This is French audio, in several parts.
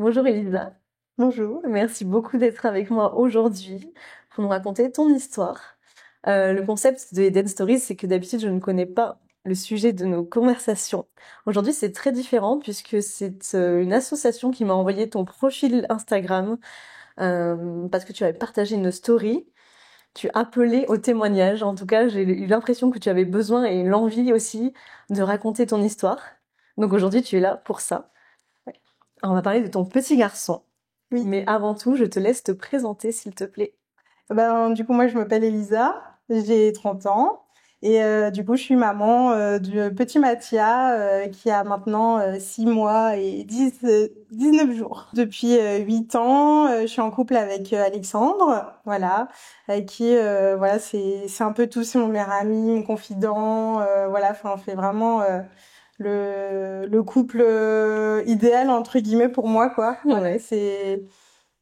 Bonjour Elisa, Bonjour. merci beaucoup d'être avec moi aujourd'hui pour nous raconter ton histoire. Le concept de Eden Stories, c'est que d'habitude je ne connais pas le sujet de nos conversations. Aujourd'hui c'est très différent puisque c'est une association qui m'a envoyé ton profil Instagram parce que tu avais partagé une story. Tu appelais au témoignage. En tout cas, j'ai eu l'impression que tu avais besoin et l'envie aussi de raconter ton histoire. Donc aujourd'hui tu es là pour ça. Alors, on va parler de ton petit garçon. Oui. Mais avant tout, je te laisse te présenter, s'il te plaît. Du coup, moi, je m'appelle Elisa, j'ai 30 ans. Et du coup, je suis maman du petit Mathia qui a maintenant 6 mois et 19 jours. Depuis 8 ans, je suis en couple avec Alexandre, voilà, avec qui, voilà, c'est un peu tout, c'est mon meilleur ami, mon confident, voilà, enfin, on fait vraiment le couple idéal, entre guillemets, pour moi, quoi. Voilà,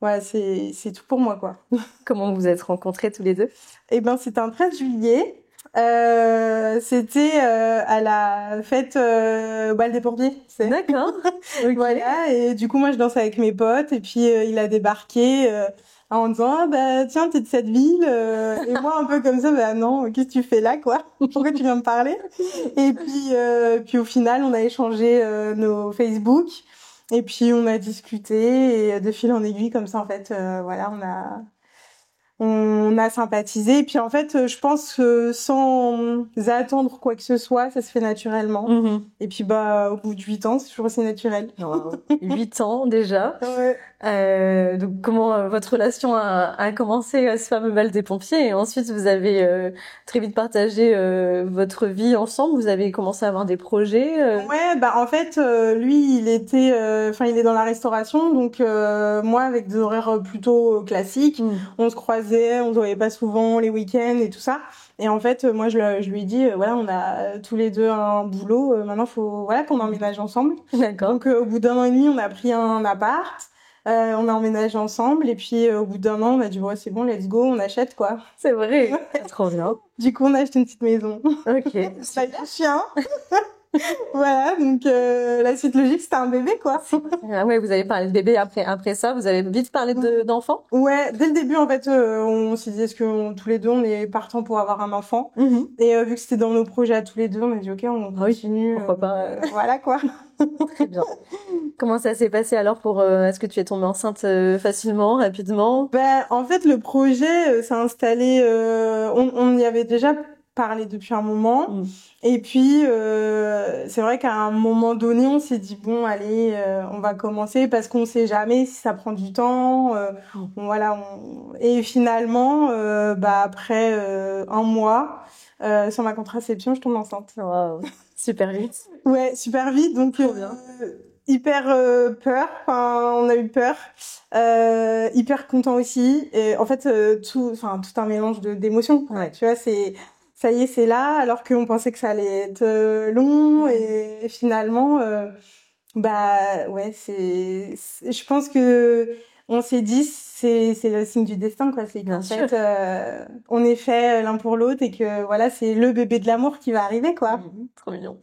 Ouais. c'est tout pour moi, quoi. Comment vous êtes rencontrés tous les deux? Eh ben, c'était un 13 juillet. C'était à la fête Bal des Pompiers, tu sais. D'accord. Ok. Voilà, et du coup, moi, je dansais avec mes potes, et puis il a débarqué en disant, ah bah tiens, t'es de cette ville, et moi, un peu comme ça, bah non, qu'est-ce que tu fais là, quoi? Pourquoi tu viens me parler? Et puis au final, on a échangé nos Facebook, et puis on a discuté, et de fil en aiguille, comme ça, en fait, voilà, on a sympathisé. Et puis en fait, je pense que sans attendre quoi que ce soit, ça se fait naturellement. Mhm. Et puis au bout de 8 ans, c'est toujours aussi naturel. Wow. 8 ans déjà. Ouais. Donc comment votre relation a commencé à ce fameux bal des pompiers et ensuite vous avez très vite partagé votre vie ensemble. Vous avez commencé à avoir des projets. Ouais, en fait, lui, il est dans la restauration, donc moi, avec des horaires plutôt classiques, on se croisait, on se voyait pas souvent les week-ends et tout ça. Et en fait, moi, je lui ai dit, voilà, on a tous les deux un boulot, maintenant, faut, voilà, qu'on emménage ensemble. D'accord. Donc, au bout d'un an et demi, on a pris un appart, on a emménagé ensemble, et puis au bout d'un an, on a dit, ouais, c'est bon, let's go, on achète, quoi. C'est vrai. Trop bien. Du coup, on a acheté une petite maison. Ok. Ça a été chien. Voilà, donc la suite logique, c'était un bébé, quoi. Ah ouais, vous avez parlé de bébé après ça, vous avez vite parlé d'enfant? Ouais, dès le début, en fait, on s'est dit, est-ce que tous les deux, on est partants pour avoir un enfant? Mhm. Et vu que c'était dans nos projets à tous les deux, on a dit, ok, on Ah oui, continue. pourquoi pas. Voilà, quoi. Très bien. Comment ça s'est passé alors pour est-ce que tu es tombée enceinte facilement, rapidement? En fait, le projet s'est installé, on y avait déjà parlé depuis un moment. Et puis, c'est vrai qu'à un moment donné, on s'est dit, bon, allez, on va commencer parce qu'on sait jamais si ça prend du temps. Voilà, et finalement, après un mois, sur ma contraception, je tombe enceinte. Wow. Super vite. Ouais, super vite. Donc, Trop bien. hyper peur. Enfin, on a eu peur. Hyper content aussi. Et en fait, tout un mélange d'émotions. Ouais. Tu vois, ça y est, c'est là, alors qu'on pensait que ça allait être long, et finalement, ouais, je pense que on s'est dit, c'est le signe du destin, quoi. C'est Bien qu'en sûr. fait, on est fait l'un pour l'autre, et que voilà, c'est le bébé de l'amour qui va arriver, quoi. Trop mignon.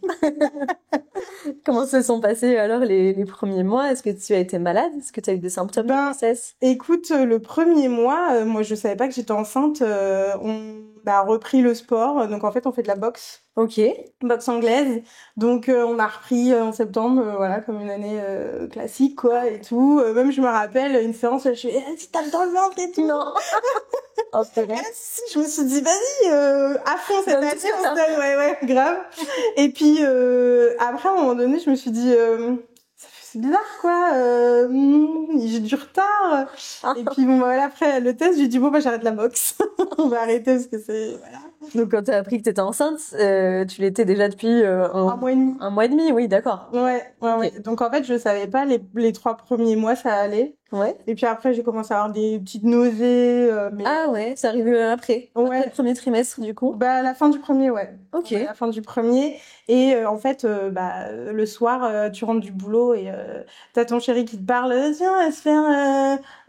Comment se sont passés alors les premiers mois? Est-ce que tu as été malade? Est-ce que tu as eu des symptômes de grossesse? Écoute, le premier mois, moi je savais pas que j'étais enceinte. On a repris le sport, donc en fait on fait de la boxe. Ok. Boxe anglaise. Donc on a repris en septembre, voilà, comme une année classique, quoi, et tout. Même je me rappelle une séance, je suis tu tapes dans le ventre et tout. Non. Oh, c'est vrai. Je me suis dit vas-y, à fond cette année, on se donne, ouais, grave. Et puis après à un moment donné, je me suis dit c'est bizarre, quoi, j'ai du retard. Et puis voilà, après le test, j'ai dit bon j'arrête la boxe. On va arrêter parce que c'est voilà. Donc quand tu as appris que tu étais enceinte, tu l'étais déjà depuis Un mois et demi. Un mois et demi, oui, d'accord. Ouais. Donc en fait, je savais pas, les 3 premiers mois ça allait. Ouais. Et puis après, j'ai commencé à avoir des petites nausées, mais Ah ouais, ça arrive après. Ouais. Après le premier trimestre du coup. à la fin du premier, ouais. Ok. À la fin du premier. Et en fait, le soir, tu rentres du boulot et t'as ton chéri qui te parle, tiens, elle se fait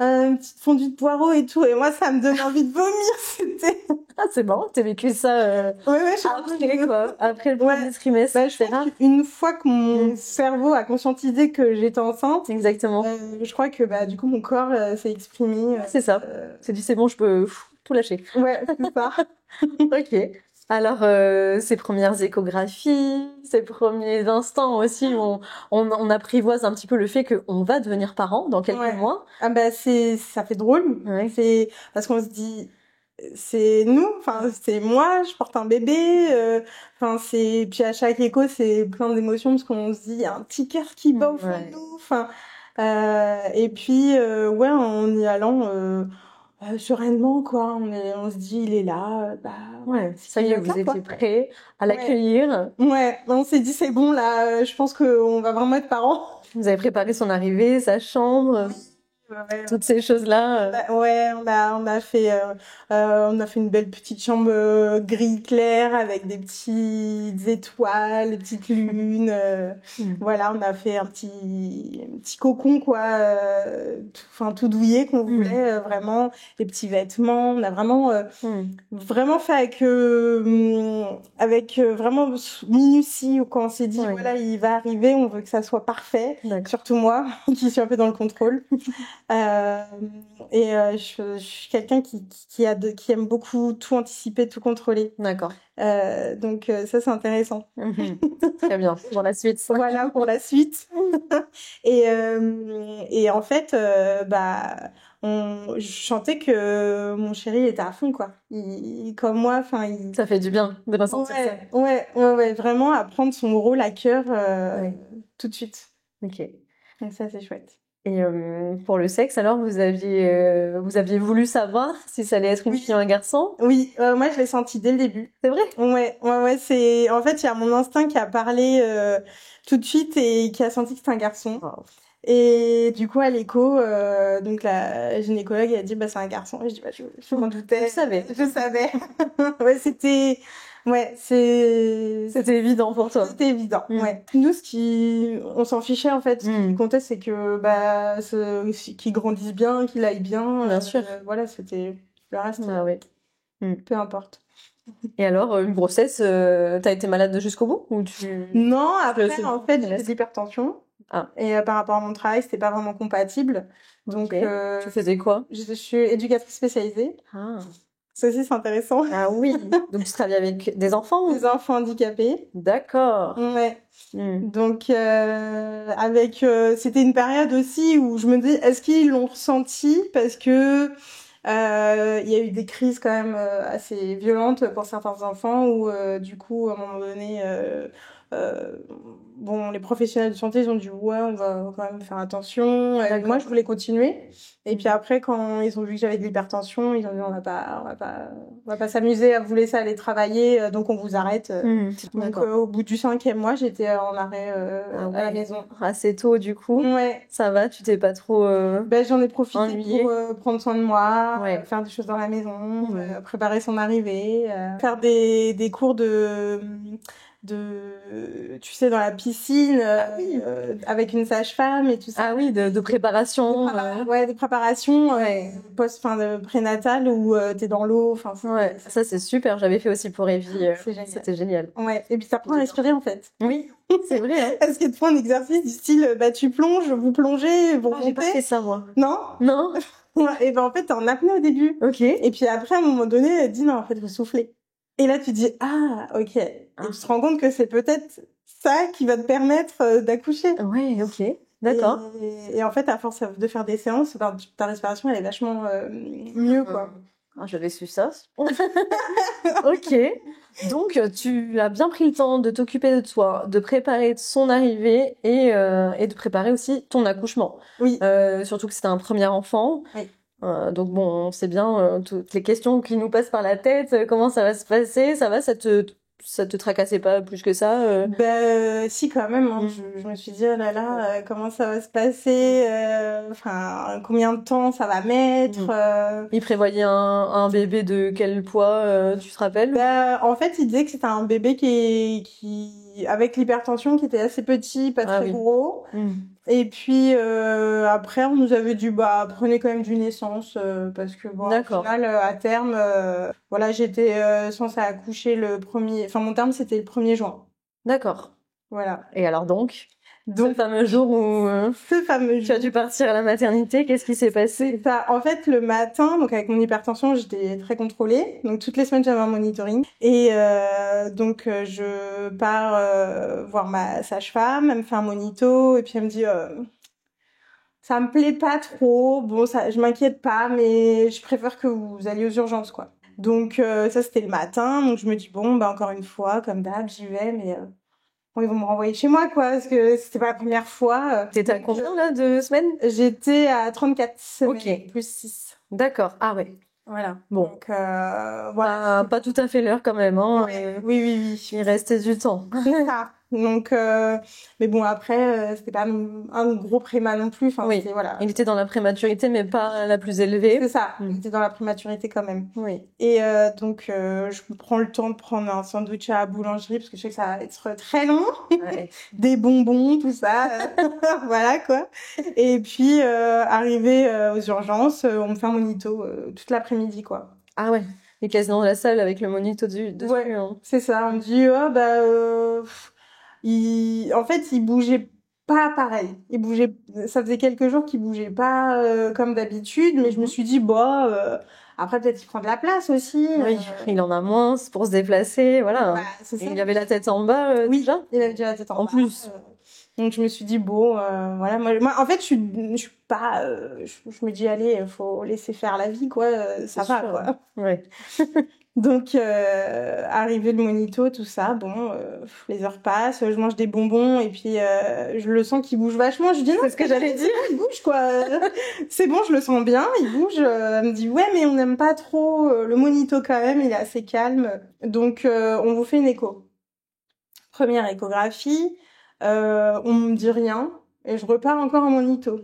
une petite fondue de poireaux et tout. Et moi, ça me donne envie de vomir. C'était Ah, c'est marrant, t'as vécu ça Ouais, je suis après, quoi. Après le premier Ouais. trimestre, Bah, je c'est pense rare. qu'une fois que mon Mm. cerveau a conscientisé que j'étais enceinte, Exactement. je crois que bah du coup mon corps s'est exprimé. C'est ça. C'est dit, c'est bon, je peux tout lâcher. Ouais, c'est ça. Ok. Alors, ces premières échographies, ces premiers instants aussi, où on apprivoise un petit peu le fait qu'on va devenir parent dans quelques Ouais. mois. Ah bah ça fait drôle. Ouais. C'est parce qu'on se dit c'est nous, enfin c'est moi, je porte un bébé. Enfin c'est puis à chaque écho c'est plein d'émotions parce qu'on se dit il y a un petit cœur qui bat au fond Ouais. de nous. Enfin et puis ouais en y allant sereinement quoi. On se dit il est là. Bah Ouais, c'est ça qu'il y est, va être vous là, quoi. étiez prêts à Ouais. l'accueillir. Ouais, on s'est dit c'est bon là, je pense qu'on va vraiment être parents. Vous avez préparé son arrivée, sa chambre, Ouais, toutes ces choses-là. ouais, on a fait une belle petite chambre gris clair avec des petites étoiles, des petites lunes. Voilà, on a fait un petit cocon quoi, enfin tout douillet qu'on voulait vraiment, des petits vêtements. On a vraiment vraiment fait avec vraiment minutie quand on s'est dit Ouais. voilà il va arriver, on veut que ça soit parfait. D'accord. Surtout moi qui suis un peu dans le contrôle. Je suis quelqu'un qui aime beaucoup tout anticiper, tout contrôler. D'accord. Donc ça c'est intéressant. Très bien. Pour la suite. Voilà pour la suite. Et en fait, je sentais que mon chéri était à fond quoi. Comme moi, enfin Ça fait du bien de ressentir ça. ouais, vraiment à prendre son rôle à cœur Ouais. tout de suite. Ok. Donc ça c'est chouette. Et pour le sexe, alors, vous aviez voulu savoir si ça allait être une Oui. fille ou un garçon? Oui, moi je l'ai senti dès le début. C'est vrai? Ouais, c'est en fait il y a mon instinct qui a parlé tout de suite et qui a senti que c'était un garçon. Wow. Et du coup à l'écho, donc la gynécologue elle a dit bah c'est un garçon. Et je dis bah je m'en doutais. Je savais. Je savais. Ouais, C'était évident pour toi. c'était évident. Ouais. Nous on s'en fichait en fait. Ce qui comptait c'est que qu'il grandisse bien, qu'il aille bien. Bien sûr. Voilà, c'était le reste. Ah ouais. Peu importe. Et alors, une grossesse, t'as été malade jusqu'au bout ou tu... Non, après, sais. en fait, j'ai de l'hypertension. Ah. Et par rapport à mon travail, c'était pas vraiment compatible. Donc, Ok. Tu faisais quoi? je suis éducatrice spécialisée. Ah. Ça aussi, c'est intéressant. Ah oui. Donc, tu travailles avec des enfants? Des enfants handicapés. D'accord. Ouais. Donc, c'était une période aussi où je me dis, est-ce qu'ils l'ont ressenti? Parce que il y a eu des crises quand même assez violentes pour certains enfants où du coup à un moment donné bon les professionnels de santé ils ont dit ouais on va quand même faire attention et moi je voulais continuer et puis après quand ils ont vu que j'avais de l'hypertension ils ont dit on va pas s'amuser à vous laisser aller travailler donc on vous arrête donc au bout du 5e mois j'étais en arrêt à la maison assez tôt du coup. Ouais. Ça va, tu t'es pas trop j'en ai profité ennuyée pour prendre soin de moi, ouais. faire des choses dans la maison, préparer son arrivée, faire des cours de tu sais dans la piscine avec une sage-femme et tout ça. Ah oui, de préparation. Ouais, des préparations de prénatal où t'es dans l'eau, enfin ouais, ça c'est super, j'avais fait aussi pour Evie, c'était génial. Ouais, et puis ça prend à respirer en fait. Oui, c'est vrai. Hein. Est-ce qu'il te faut un exercice du style tu plonges, vous plongez, vous remontez? J'ai pas fait ça moi. Non. Et ben en fait t'es en apnée au début. Ok. Et puis après à un moment donné elle dit non en fait vous soufflez. Et là tu dis ah ok. Et tu te rends compte que c'est peut-être ça qui va te permettre d'accoucher. Ouais, ok. D'accord. Et en fait à force de faire des séances, ta respiration elle est vachement mieux quoi. Ah, j'avais su ça. Ok. Donc, tu as bien pris le temps de t'occuper de toi, de préparer son arrivée et de préparer aussi ton accouchement. Oui. Surtout que c'était un premier enfant. Oui. Donc bon, on sait bien toutes les questions qui nous passent par la tête, comment ça va se passer, ça te tracassait pas plus que ça si quand même hein. Je me suis dit oh là là comment ça va se passer enfin combien de temps ça va mettre Il prévoyait un bébé de quel poids tu te rappelles en fait il disait que c'était un bébé qui avec l'hypertension qui était assez petit, pas Ah très oui. gros. Mm. Et puis après, on nous avait dit prenez quand même du naissance parce que au D'accord. final à terme, voilà, j'étais censée accoucher mon terme c'était le 1er juin. D'accord. Voilà. Et alors donc, ce Donc fameux jour où ce fameux tu as jour. dû partir à la maternité, qu'est-ce qui s'est passé? Ça, en fait, le matin, donc avec mon hypertension, j'étais très contrôlée. Donc toutes les semaines, j'avais un monitoring. Et donc je pars voir ma sage-femme, elle me fait un monito, et puis elle me dit ça me plaît pas trop. Bon, ça, je m'inquiète pas, mais je préfère que vous alliez aux urgences, quoi. Donc ça, c'était le matin. Donc je me dis bon, encore une fois, comme d'hab, j'y vais, mais bon, ils vont me renvoyer chez moi, quoi, parce que c'était pas la première fois. T'étais à combien là de semaines? J'étais à 34 semaines, Ok. plus 6. D'accord. Ah ouais. Voilà. Bon. Donc, voilà. Pas tout à fait l'heure quand même, hein. Ouais. Oui. Il restait du temps. C'est ça. Donc, mais bon, après, c'était pas un gros préma non plus. Enfin, Oui. c'était, voilà. Il était dans la prématurité, mais pas la plus élevée. C'est ça. Mm. Il était dans la prématurité quand même. Oui. Et donc, je prends le temps de prendre un sandwich à la boulangerie parce que je sais que ça va être très long. Ouais. Des bonbons, tout ça. Voilà, quoi. Et puis, arrivé aux urgences, on me fait un monito toute l'après-midi, quoi. Ah ouais. Et quasi dans la salle avec le monito dessus. Ouais. Hein. C'est ça. On me dit, en fait, il bougeait pas pareil. Ça faisait quelques jours qu'il bougeait pas comme d'habitude, mais je me suis dit, après peut-être il prend de la place aussi. Oui, il en a moins pour se déplacer, voilà. C'est ça. Et il avait la tête en bas déjà. Il avait déjà la tête en bas. Plus. Donc je me suis dit voilà, moi en fait je suis pas, je me dis allez, faut laisser faire la vie quoi, ça va sûr. quoi. Ouais. Donc, arrivé le monito, tout ça, les heures passent, je mange des bonbons et puis je le sens qu'il bouge vachement. Je dis non, c'est ce que j'allais dire. Il bouge quoi. C'est bon, je le sens bien, il bouge. Elle me dit ouais, mais on n'aime pas trop le monito quand même, il est assez calme. Donc, on vous fait une écho. Première échographie, on me dit rien et je repars encore en monito.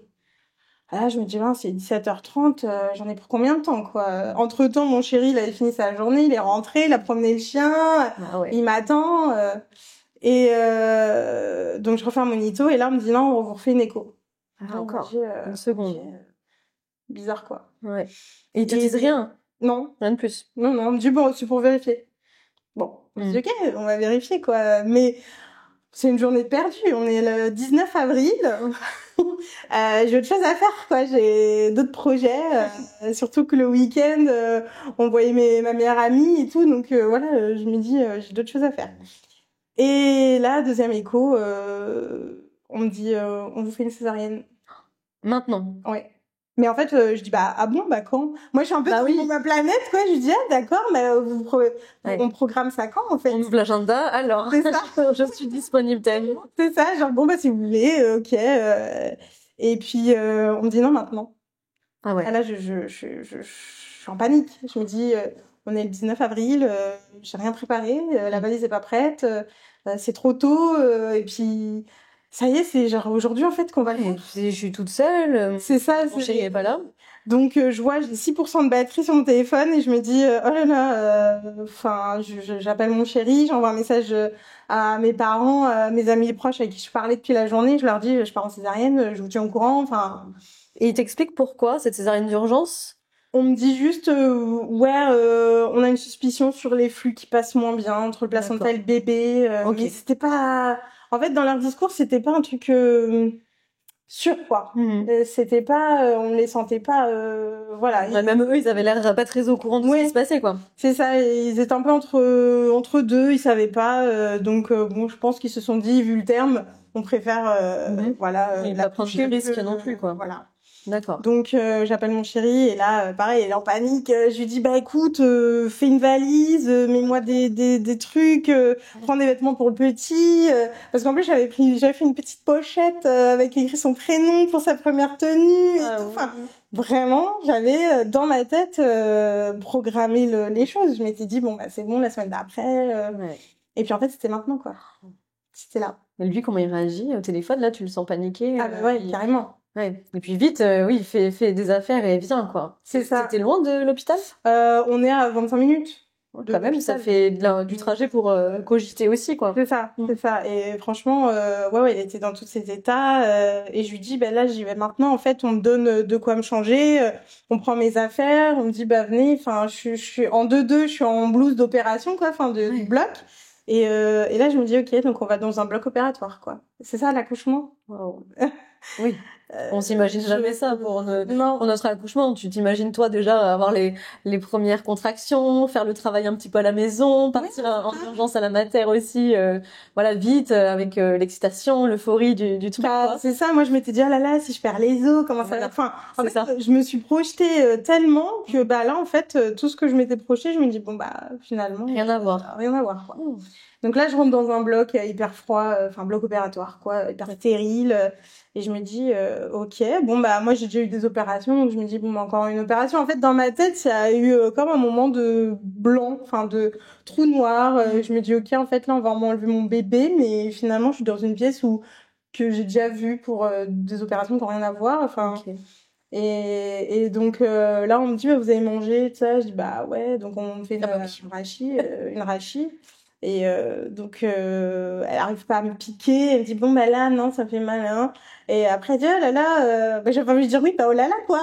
Là, je me dis, c'est 17h30, j'en ai pour combien de temps, quoi. Entre-temps, mon chéri, il avait fini sa journée, il est rentré, il a promené le chien, il m'attend. Donc, je refais un monito, et là, on me dit, non, on vous refait une écho. Encore une seconde. Bizarre, quoi. Ouais. Et ils te disent rien? Non. Rien de plus? Non, on me dit, c'est pour vérifier. Bon, on me dit, ok, on va vérifier, quoi. Mais c'est une journée perdue, on est le 19 avril... j'ai autre chose à faire, quoi. J'ai d'autres projets, surtout que le week-end, on voyait ma meilleure amie et tout, donc voilà, je me dis, j'ai d'autres choses à faire. Et là, deuxième écho, on me dit, on vous fait une césarienne. Maintenant? Ouais. Mais en fait, je dis, quand? Moi, je suis un peu sur ma planète, quoi. Je dis, d'accord, mais on programme ça quand, en fait? On ouvre l'agenda, alors. C'est ça. Je suis disponible tellement. C'est ça, genre, si vous voulez, ok. Et puis, on me dit non maintenant. Ah ouais. Ah là, je suis en panique. Je me dis, on est le 19 avril, j'ai rien préparé, la valise est pas prête, c'est trop tôt, et puis... Ça y est, c'est genre aujourd'hui en fait qu'on va le faire. Je suis toute seule. C'est ça. Mon chéri est pas là. Donc je vois, j'ai 6% de batterie sur mon téléphone et je me dis oh là là, j'appelle mon chéri, j'envoie un message à mes parents, mes amis proches avec qui je parlais depuis la journée, je leur dis je pars en césarienne, je vous tiens au courant, Et ils t'expliquent pourquoi cette césarienne d'urgence? On me dit juste on a une suspicion sur les flux qui passent moins bien entre le placenta et le bébé, mais c'était pas... En fait, dans leur discours, c'était pas un truc sûr, quoi. C'était pas... on les sentait pas... voilà. Ouais, même eux, ils avaient l'air pas très au courant de ce qui se passait, quoi. C'est ça, ils étaient un peu entre deux, ils savaient pas. Donc, je pense qu'ils se sont dit, vu le terme, on préfère... voilà. Et pas prendre de risque non plus, quoi. Voilà. D'accord. Donc j'appelle mon chéri et là pareil, elle est en panique, je lui dis écoute, fais une valise, mets-moi des trucs, prends des vêtements pour le petit parce qu'en plus j'avais fait une petite pochette avec écrit son prénom pour sa première tenue et tout. Enfin, vraiment, j'avais dans ma tête programmé les choses. Je m'étais dit c'est bon la semaine d'après et puis en fait c'était maintenant quoi. C'était là. Et lui comment il réagit au téléphone là, tu le sens paniquer? Ah ouais, carrément. Ouais. Et puis vite, oui, fait des affaires et vient, quoi. C'est ça. C'était loin de l'hôpital? On est à 25 minutes. Quand même, ça fait du trajet pour cogiter aussi, quoi. C'est ça, c'est ça. Et franchement, ouais, il était dans tous ces états. Et je lui dis, là, j'y vais maintenant. En fait, on me donne de quoi me changer. On prend mes affaires. On me dit, venez. Enfin, je suis en 2-2, je suis en blouse d'opération, quoi. Enfin, du bloc. Et là, je me dis, ok, donc on va dans un bloc opératoire, quoi. C'est ça, l'accouchement? Wow. Oui. On s'imagine jamais ça pour notre accouchement. Tu t'imagines toi déjà avoir les premières contractions, faire le travail un petit peu à la maison, partir en urgence à la mater aussi, voilà, vite, avec l'excitation, l'euphorie du truc. C'est ça, moi je m'étais dit, oh là là, si je perds les os, comment ça va? Enfin, en fait, je me suis projetée tellement que là, en fait, tout ce que je m'étais projeté, je me dis, finalement... Rien à voir. Rien à voir, quoi. Donc là, je rentre dans un bloc hyper froid, enfin bloc opératoire, quoi, hyper stérile. Et je me dis, ok, moi j'ai déjà eu des opérations, donc je me dis, encore une opération. En fait, dans ma tête, il y a eu comme un moment de blanc, enfin de trou noir. Je me dis, ok, en fait, là, on va m'enlever mon bébé, mais finalement, je suis dans une pièce que j'ai déjà vue pour des opérations qui n'ont rien à voir. Enfin. Okay. Et donc là, on me dit, vous avez mangé, tout ça. Je dis, ouais. Donc on me fait une rachie. Et donc elle arrive pas à me piquer, elle me dit là non, ça fait mal, hein. Et après elle dit oh là là, j'ai pas envie de dire oui, oh là là quoi.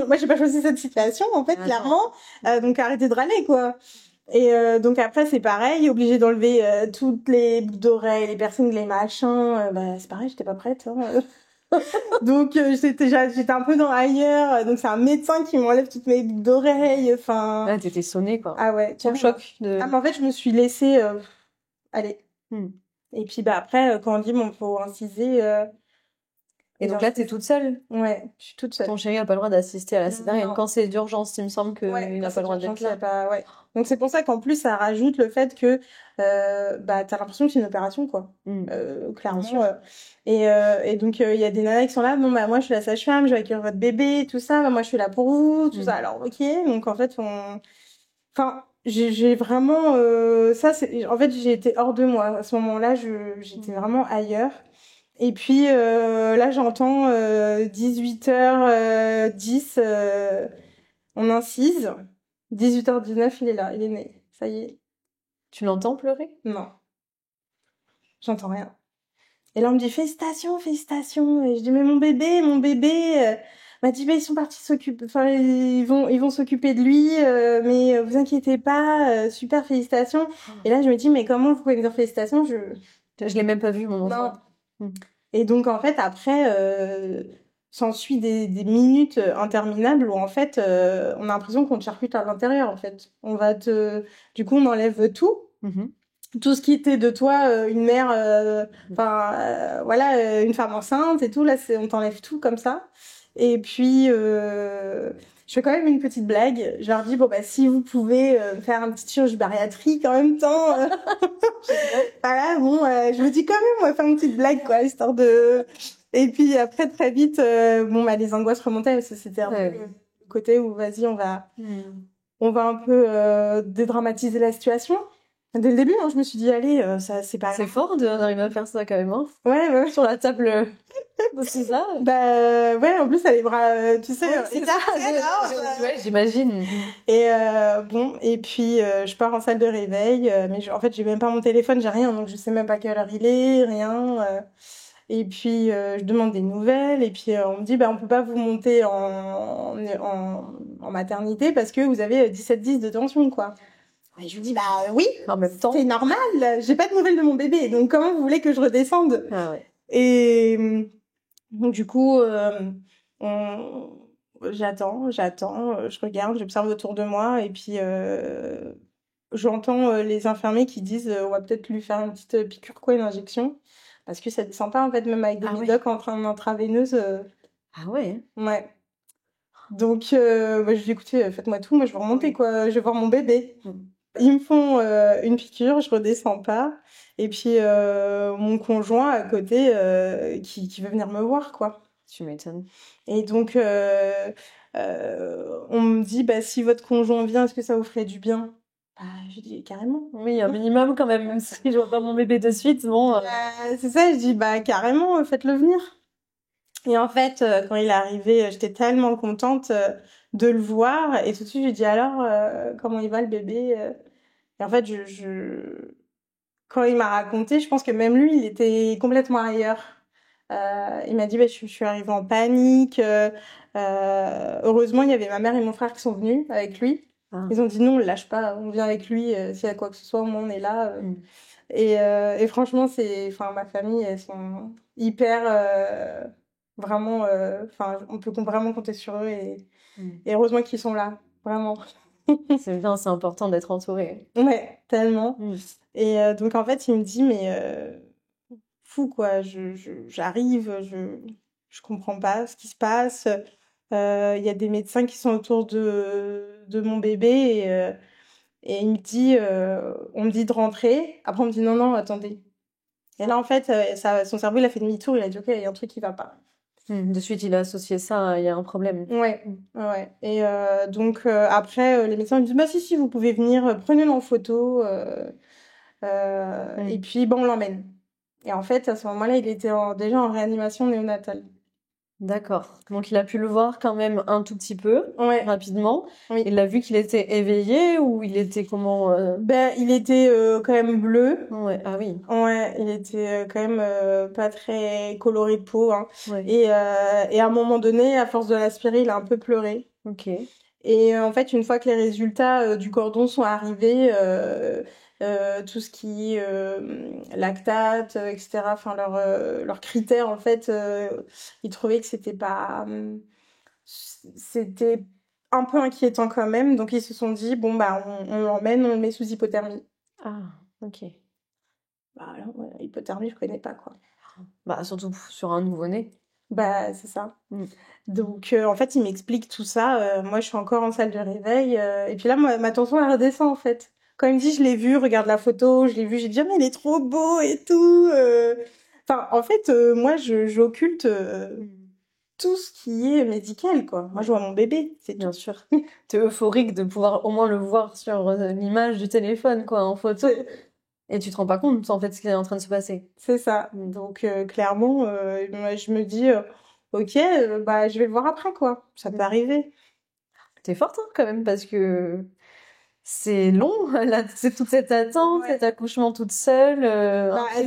Moi j'ai pas choisi cette situation en fait, clairement. Donc arrêtez de râler quoi. Et donc après c'est pareil, obligée d'enlever toutes les boucles d'oreilles, les piercings, les machins. C'est pareil, j'étais pas prête. Hein. Donc j'étais un peu dans ailleurs, donc c'est un médecin qui m'enlève toutes mes boucles d'oreilles, enfin. Ah, t'étais sonnée quoi. Ah ouais, un choc mais en fait je me suis laissée aller. Et puis après quand on dit faut inciser. Et donc là t'es toute seule? Ouais, je suis toute seule. Ton chéri a pas le droit d'assister à la césarienne quand c'est d'urgence, il me semble qu'il n'a pas le droit d'être là. Ouais. Donc c'est pour ça qu'en plus ça rajoute le fait que t'as l'impression que c'est une opération quoi. Clairement. Et donc il y a des nanas qui sont là, moi je suis la sage-femme, je vais accueillir votre bébé, tout ça, moi je suis là pour vous, tout ça. Alors ok, donc en fait enfin j'ai vraiment en fait j'ai été hors de moi à ce moment-là, j'étais vraiment ailleurs. Et puis là j'entends 18h10 on incise. 18h19 il est là, il est né. Ça y est. Tu l'entends pleurer? Non. J'entends rien. Et là on me dit félicitations, félicitations. Et je dis mais mon bébé m'a dit ils sont partis s'occuper, enfin ils vont s'occuper de lui, mais vous inquiétez pas, super félicitations. Et là je me dis mais comment vous pouvez me dire félicitations? Je l'ai même pas vu mon enfant. Et donc en fait après s'ensuit des minutes interminables où en fait on a l'impression qu'on te charcute à l'intérieur en fait. Du coup on enlève tout. Tout ce qui était de toi, une mère, voilà, une femme enceinte et tout, là, on t'enlève tout comme ça. Et puis, je fais quand même une petite blague. Je leur dis, si vous pouvez faire un petit chirurgie bariatrique en même temps. Voilà, je me dis quand même, on va faire une petite blague, quoi, histoire de... Et puis après, très vite, les angoisses remontaient, parce que c'était un peu le côté où, vas-y, on va un peu dédramatiser la situation. Dès le début, je me suis dit, allez, ça, c'est pas... C'est fort d'arriver à faire ça, quand même, hein. Ouais. Sur la table, c'est ça. Ouais, en plus, elle a les bras, tu sais... c'est ça, ouais, j'imagine. Et et puis, je pars en salle de réveil, mais en fait, j'ai même pas mon téléphone, j'ai rien, donc je sais même pas quelle heure il est, rien. Et puis, je demande des nouvelles, et puis on me dit, on peut pas vous monter en maternité parce que vous avez 17-10 de tension, quoi. Et je lui dis, oui, en même temps, c'est normal, j'ai pas de nouvelles de mon bébé, donc comment vous voulez que je redescende? Ah ouais. Et donc du coup, j'attends, je regarde, j'observe autour de moi, et puis j'entends les infirmiers qui disent, on va peut-être lui faire une petite piqûre, quoi, une injection, parce que ça descend pas, en fait, même avec des médocs en intraveineuse. Ah ouais? Ouais. Donc, je lui dis, écoutez, faites-moi tout, moi je veux remonter, quoi, je veux voir mon bébé. Ils me font une piqûre, je redescends pas. Et puis, mon conjoint à côté qui veut venir me voir, quoi. Tu m'étonnes. Et donc, on me dit, si votre conjoint vient, est-ce que ça vous ferait du bien? Je dis, carrément. Oui, un minimum quand même si je vois pas mon bébé de suite, bon... c'est ça, je dis, carrément, faites-le venir. Et en fait, quand il est arrivé, j'étais tellement contente de le voir. Et tout de suite, je lui dis, alors, comment il va le bébé? Et en fait, quand il m'a raconté, je pense que même lui, il était complètement ailleurs. Il m'a dit, bah, je suis arrivée en panique. Heureusement, il y avait ma mère et mon frère qui sont venus avec lui. Ah. Ils ont dit non, on le lâche pas, on vient avec lui. S'il y a quoi que ce soit, au moins on est là. Et franchement, enfin, ma famille, elles sont hyper, vraiment, enfin, on peut vraiment compter sur eux et heureusement qu'ils sont là, vraiment. C'est bien, c'est important d'être entouré. Ouais, tellement. Mm. Et donc en fait, il me dit, mais fou quoi, j'arrive, je comprends pas ce qui se passe. Il y a des médecins qui sont autour de mon bébé et il me dit, on me dit de rentrer. Après, on me dit non, non, attendez. Et là, en fait, son cerveau, il a fait demi-tour, il a dit, ok, il y a un truc qui va pas. De suite, il a associé ça, il y a un problème. Ouais, ouais. Et donc, après, les médecins me disent, bah si, vous pouvez venir, prenez-le en photo. Et puis, bon, on l'emmène. Et en fait, à ce moment-là, il était déjà en réanimation néonatale. D'accord. Donc il a pu le voir quand même un tout petit peu, Ouais. rapidement. Oui. Il a vu qu'il était éveillé ou il était comment Ben, il était quand même bleu. Ouais. Ah oui. Ouais, il était quand même pas très coloré de peau. Hein. Ouais. Et à un moment donné, à force de l'aspirer, il a un peu pleuré. Ok. Et en fait, une fois que les résultats du cordon sont arrivés, tout ce qui est lactate, etc., enfin leurs critères, en fait, ils trouvaient que c'était un peu inquiétant quand même. Donc ils se sont dit, bon, bah, on l'emmène, on le met sous hypothermie. Ah, ok. Bah, alors, ouais, hypothermie, je connais pas, quoi. Bah, surtout sur un nouveau-né. Bah, c'est ça. Donc, en fait, il m'explique tout ça. Moi, je suis encore en salle de réveil. Et puis là, ma tension, elle redescend, en fait. Quand il me dit, je l'ai vu, regarde la photo, je l'ai vu, j'ai dit, ah, mais il est trop beau et tout. Enfin, en fait, moi, j'occulte tout ce qui est médical, quoi. Moi, je vois mon bébé, c'est Bien tout. sûr. T'es euphorique de pouvoir au moins le voir sur l'image du téléphone, quoi, en photo. Et tu te rends pas compte, en fait, ce qui est en train de se passer. C'est ça. Donc, clairement, moi, je me dis, ok, bah, je vais le voir après, quoi. Ça peut arriver. T'es forte, hein, quand même, parce que c'est long, là, c'est toute cette attente, cet accouchement toute seule. Bah, à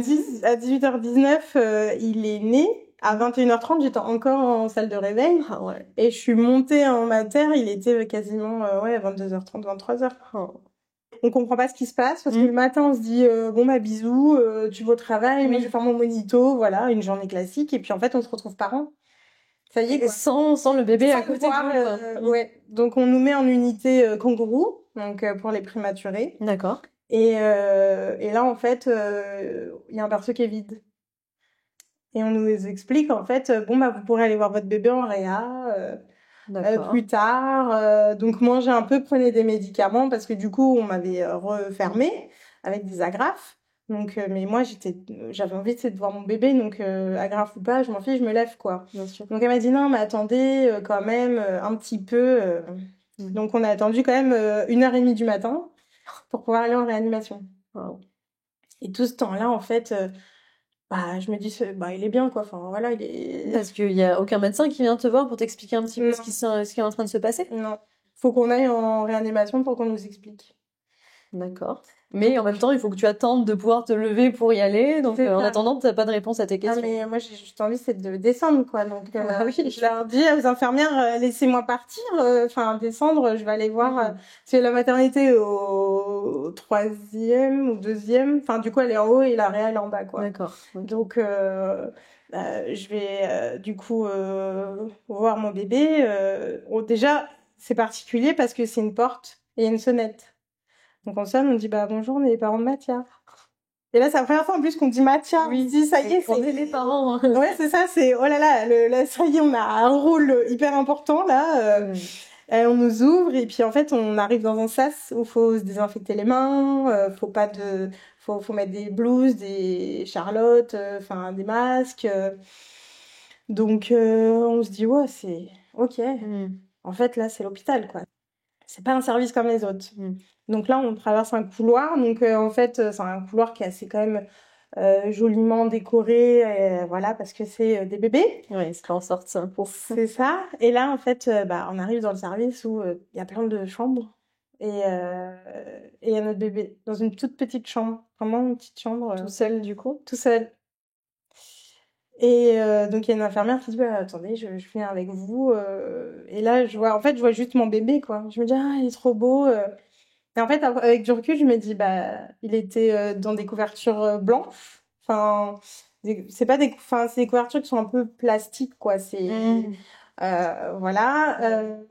18h19, il est né. À 21h30, j'étais encore en salle de réveil. Ah ouais. Et je suis montée en mater, il était quasiment ouais, 22h30, 23h. Oh. On comprend pas ce qui se passe parce que le matin, on se dit bon bah bisous, tu vas au travail, moi je vais faire mon monito, voilà, une journée classique. Et puis en fait, on se retrouve parents. Ça y est, quoi. Sans le bébé Sans à côté pouvoir, de vous, quoi. ouais. Donc on nous met en unité kangourou, donc pour les prématurés. D'accord. Et là, en fait, il y a un berceau qui est vide. Et on nous explique, en fait, bon, bah, vous pourrez aller voir votre bébé en réa plus tard. Donc, mangez un peu, prenez des médicaments, parce que du coup, on m'avait refermé avec des agrafes. Donc, mais moi, j'avais envie de voir mon bébé, donc agrafe ou pas, je m'en fiche, je me lève, quoi. Bien sûr. Donc, elle m'a dit, non, mais attendez, quand même, un petit peu. Donc, on a attendu quand même 1h30 du matin pour pouvoir aller en réanimation. Wow. Et tout ce temps-là, en fait... bah, je me dis, bah, il est bien, quoi. Enfin, voilà, il est... Parce qu'il y a aucun médecin qui vient te voir pour t'expliquer un petit peu ce qui est en train de se passer? Non. Faut qu'on aille en réanimation pour qu'on nous explique. D'accord. Mais en même temps, il faut que tu attendes de pouvoir te lever pour y aller. Donc, en attendant, t'as pas de réponse à tes questions. Ah, mais moi, j'ai juste envie, c'est de descendre, quoi. Donc, Ah oui. je leur dis aux infirmières, laissez-moi partir. Enfin, descendre, je vais aller voir. C'est la maternité au 3e ou 2e. Enfin, du coup, elle est en haut et la réa, elle est en bas, quoi. D'accord. Okay. Donc, je vais, du coup, voir mon bébé. Déjà, c'est particulier parce que c'est une porte et il y a une sonnette. Donc on sonne, on dit bah bonjour, on est les parents de Mathia. Et là, c'est la première fois en plus qu'on dit Mathia. Oui, on se dit ça y est, on est les parents. Ouais, c'est ça, c'est oh là là, ça y est, on a un rôle hyper important là. On nous ouvre et puis en fait, on arrive dans un sas où faut se désinfecter les mains, faut mettre des blouses, des charlottes, enfin des masques. Donc on se dit ouais, c'est ok. En fait, là, c'est l'hôpital quoi. C'est pas un service comme les autres. Donc là, on traverse un couloir. Donc en fait, c'est un couloir qui est assez quand même joliment décoré, voilà, parce que c'est des bébés. Oui, c'est en sorte ça pour. C'est ça. Et là, en fait, bah, on arrive dans le service où il y a plein de chambres. Et il y a notre bébé dans une toute petite chambre, vraiment une petite chambre, Tout seul, du coup? tout seul. Et donc il y a une infirmière qui dit bah, attendez, je viens avec vous. Et là je vois juste mon bébé quoi. Je me dis ah il est trop beau. Et en fait avec du recul je me dis bah il était dans des couvertures blanches. Enfin c'est pas des enfin c'est des couvertures qui sont un peu plastiques quoi. C'est voilà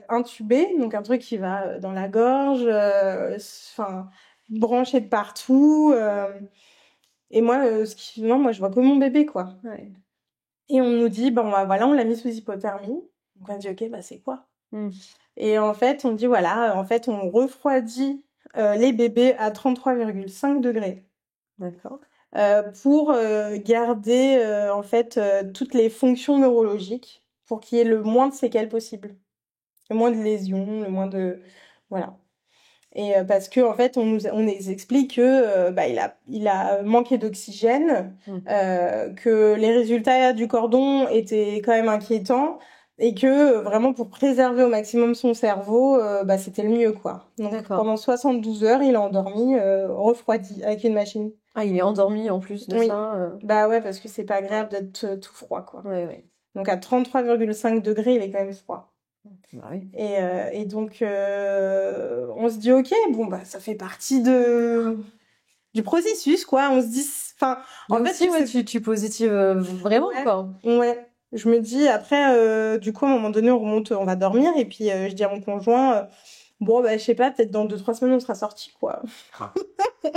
intubé donc un truc qui va dans la gorge. Enfin branché de partout. Et moi non moi je vois que mon bébé quoi. Ouais. Et on nous dit, bon, bah, voilà, on l'a mis sous hypothermie. Donc, on dit, ok, bah, c'est quoi? Et en fait, on dit, voilà, en fait, on refroidit les bébés à 33,5 degrés. D'accord. Pour garder, en fait, toutes les fonctions neurologiques pour qu'il y ait le moins de séquelles possible. Le moins de lésions, le moins de... Voilà. Et parce que en fait, on nous explique que bah, il a manqué d'oxygène, que les résultats du cordon étaient quand même inquiétants et que vraiment pour préserver au maximum son cerveau, bah, c'était le mieux quoi. Donc D'accord. pendant 72 heures, il a endormi refroidi avec une machine. Ah, il est endormi en plus de Oui. ça. Bah ouais, parce que c'est pas agréable d'être tout froid quoi. Ouais, ouais. Donc à 33,5 degrés, il est quand même froid. Bah oui. Et donc, on se dit, ok, bon, bah, ça fait partie du processus, quoi. On se dit, enfin, en fait, ouais, tu positives vraiment, ouais, quoi. Ouais. Je me dis, après, du coup, à un moment donné, on remonte, on va dormir, et puis je dis à mon conjoint, bon, bah, je sais pas, peut-être dans 2-3 semaines, on sera sortis, quoi.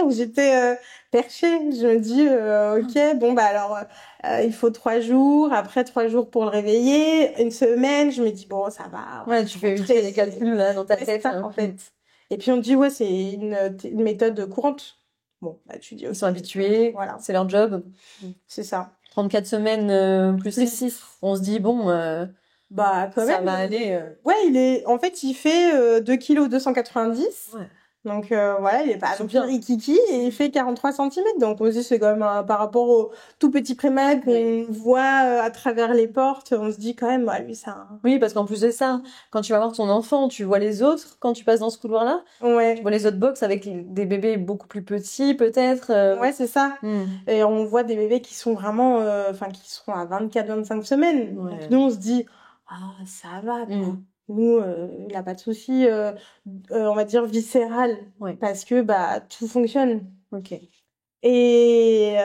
J'étais perchée. Je me dis, ok, bon, bah, alors, il faut 3 jours, après 3 jours pour le réveiller, une semaine, je me dis, bon, ça va. Ouais, tu fais des calculs là dans ta tête. Ça, en fait. Et puis on me dit, ouais, c'est une méthode courante. Bon, bah, tu dis, Ils sont habitués, voilà. C'est leur job. C'est ça. 34 semaines plus 6. On se dit, bon, bah, quand ça même, va aller. Ouais, en fait, il fait 2,290 kg. Ouais. Donc, voilà, il est pas non plus bien. rikiki et il fait 43 centimètres. Donc, on se dit, c'est quand même par rapport au tout petit prémat qu'on voit à travers les portes, on se dit quand même, bah, lui, ça. Oui, parce qu'en plus de ça, quand tu vas voir ton enfant, tu vois les autres quand tu passes dans ce couloir-là. Ouais. Tu vois les autres box avec des bébés beaucoup plus petits, peut-être. Ouais, c'est ça. Et on voit des bébés qui sont vraiment, enfin, qui seront à 24-25 semaines. Ouais. Donc, nous, on se dit, ah, ça va, quoi. Nous, il n'a pas de souci, on va dire, viscéral. Ouais. Parce que, bah, tout fonctionne. Ok. Et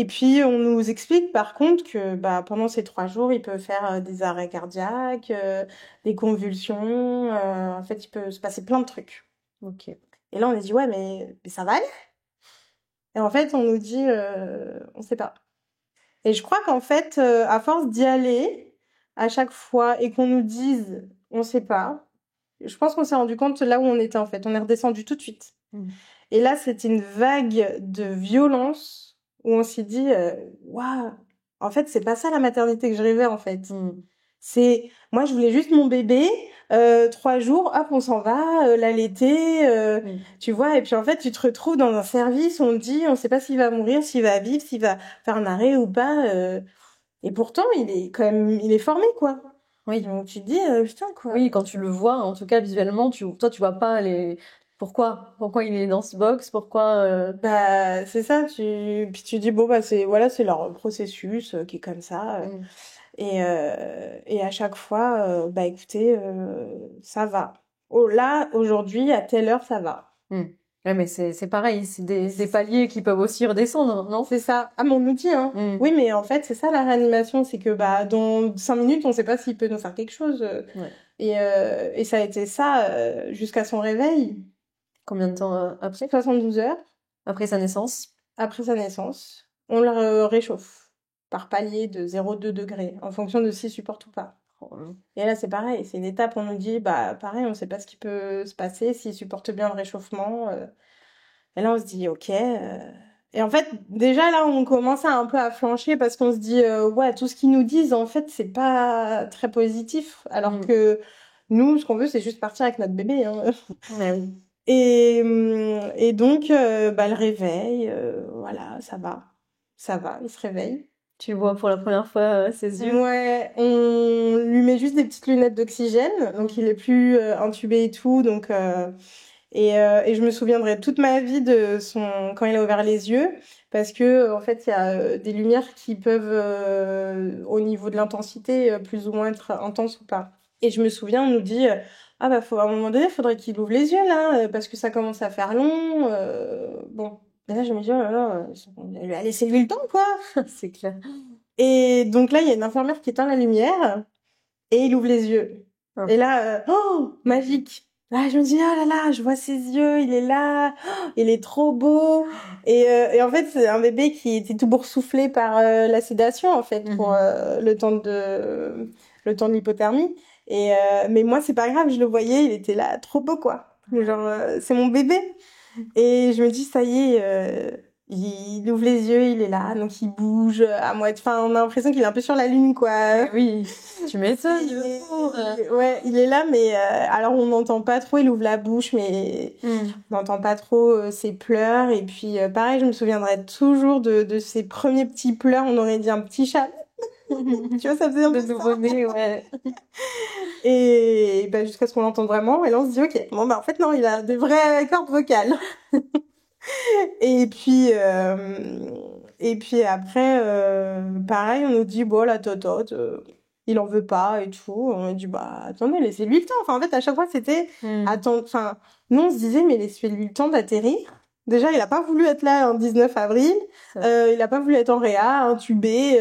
puis, on nous explique, par contre, que, bah, pendant ces 3 jours, il peut faire des arrêts cardiaques, des convulsions. En fait, il peut se passer plein de trucs. Ok. Et là, on a dit, ouais, mais ça va aller? Et en fait, on nous dit, on sait pas. Et je crois qu'en fait, à force d'y aller à chaque fois et qu'on nous dise, on sait pas, je pense qu'on s'est rendu compte là où on était en fait. On est redescendu tout de suite. Et là, c'était une vague de violence où on s'est dit, waouh, en fait, c'est pas ça la maternité que je rêvais en fait. C'est, moi, je voulais juste mon bébé, 3 jours, hop, on s'en va, l'allaiter, tu vois. Et puis en fait, tu te retrouves dans un service, on te dit, on sait pas s'il va mourir, s'il va vivre, s'il va faire un arrêt ou pas. Et pourtant, il est formé, quoi. Oui. Donc tu te dis, putain, quoi. Oui, quand tu le vois, en tout cas visuellement, toi, tu vois pas les. Pourquoi il est dans ce box? Pourquoi Bah, c'est ça. Puis tu dis, bon, bah, c'est leur processus qui est comme ça. Et à chaque fois, bah écoutez, ça va. Oh, là, aujourd'hui, à telle heure, ça va. Ouais, mais c'est pareil, c'est des paliers qui peuvent aussi redescendre, non? C'est ça. Ah, mais on nous dit, hein. Oui, mais en fait, c'est ça la réanimation, c'est que bah dans 5 minutes, on sait pas s'il peut nous faire quelque chose. Ouais. Et ça a été ça jusqu'à son réveil. Combien de temps après? 72 heures. Après sa naissance? Après sa naissance. On le réchauffe par palier de 0,2 degrés en fonction de s'il supporte ou pas. Et là, c'est pareil, c'est une étape, on nous dit, bah pareil, on sait pas ce qui peut se passer, s'il supporte bien le réchauffement. Et là, on se dit, ok. Et en fait, déjà là, on commence un peu à flancher parce qu'on se dit, ouais, tout ce qu'ils nous disent, en fait, c'est pas très positif. Alors que nous, ce qu'on veut, c'est juste partir avec notre bébé. Hein. Ouais, oui. Et donc, bah, le réveil, voilà, ça va. Ça va, il se réveille. Tu vois pour la première fois ses yeux. Ouais, on lui met juste des petites lunettes d'oxygène, donc il est plus intubé et tout, donc et je me souviendrai toute ma vie de son quand il a ouvert les yeux, parce que en fait il y a des lumières qui peuvent au niveau de l'intensité plus ou moins être intenses ou pas. Et je me souviens, on nous dit ah bah faut à un moment donné, il faudrait qu'il ouvre les yeux là, parce que ça commence à faire long. Bon, et là je me dis oh là là, on lui a laissé lui le temps quoi. C'est clair. Et donc là, il y a une infirmière qui éteint la lumière et il ouvre les yeux. Ah. Et là, oh, magique. Là, je me dis, oh là là, je vois ses yeux, il est là, oh, il est trop beau. Et en fait, c'est un bébé qui était tout boursouflé par la sédation, en fait, pour le temps de l'hypothermie. Mais moi, c'est pas grave, je le voyais, il était là, trop beau, quoi. Genre, c'est mon bébé. Et je me dis, ça y est, il ouvre les yeux, il est là, donc il bouge à moitié. Enfin, on a l'impression qu'il est un peu sur la lune, quoi. Oui, tu m'étonnes. Ouais, il est là, mais alors on n'entend pas trop, il ouvre la bouche, mais on n'entend pas trop ses pleurs. Et puis, pareil, je me souviendrai toujours de ses premiers petits pleurs, on aurait dit un petit chat. Tu vois, ça faisait un peu De nouveau-né, ouais. Et bah, jusqu'à ce qu'on l'entende vraiment, et là on se dit, ok, bon bah en fait non, il a des vraies cordes vocales. Et puis, après, pareil, on nous dit, bon, la totote, il en veut pas et tout. On a dit, bah, attendez, laissez-lui le temps. Enfin, en fait, à chaque fois, c'était, enfin, nous, on se disait, mais laissez-lui le temps d'atterrir. Déjà, il a pas voulu être là un 19 avril. Il a pas voulu être en réa, intubé,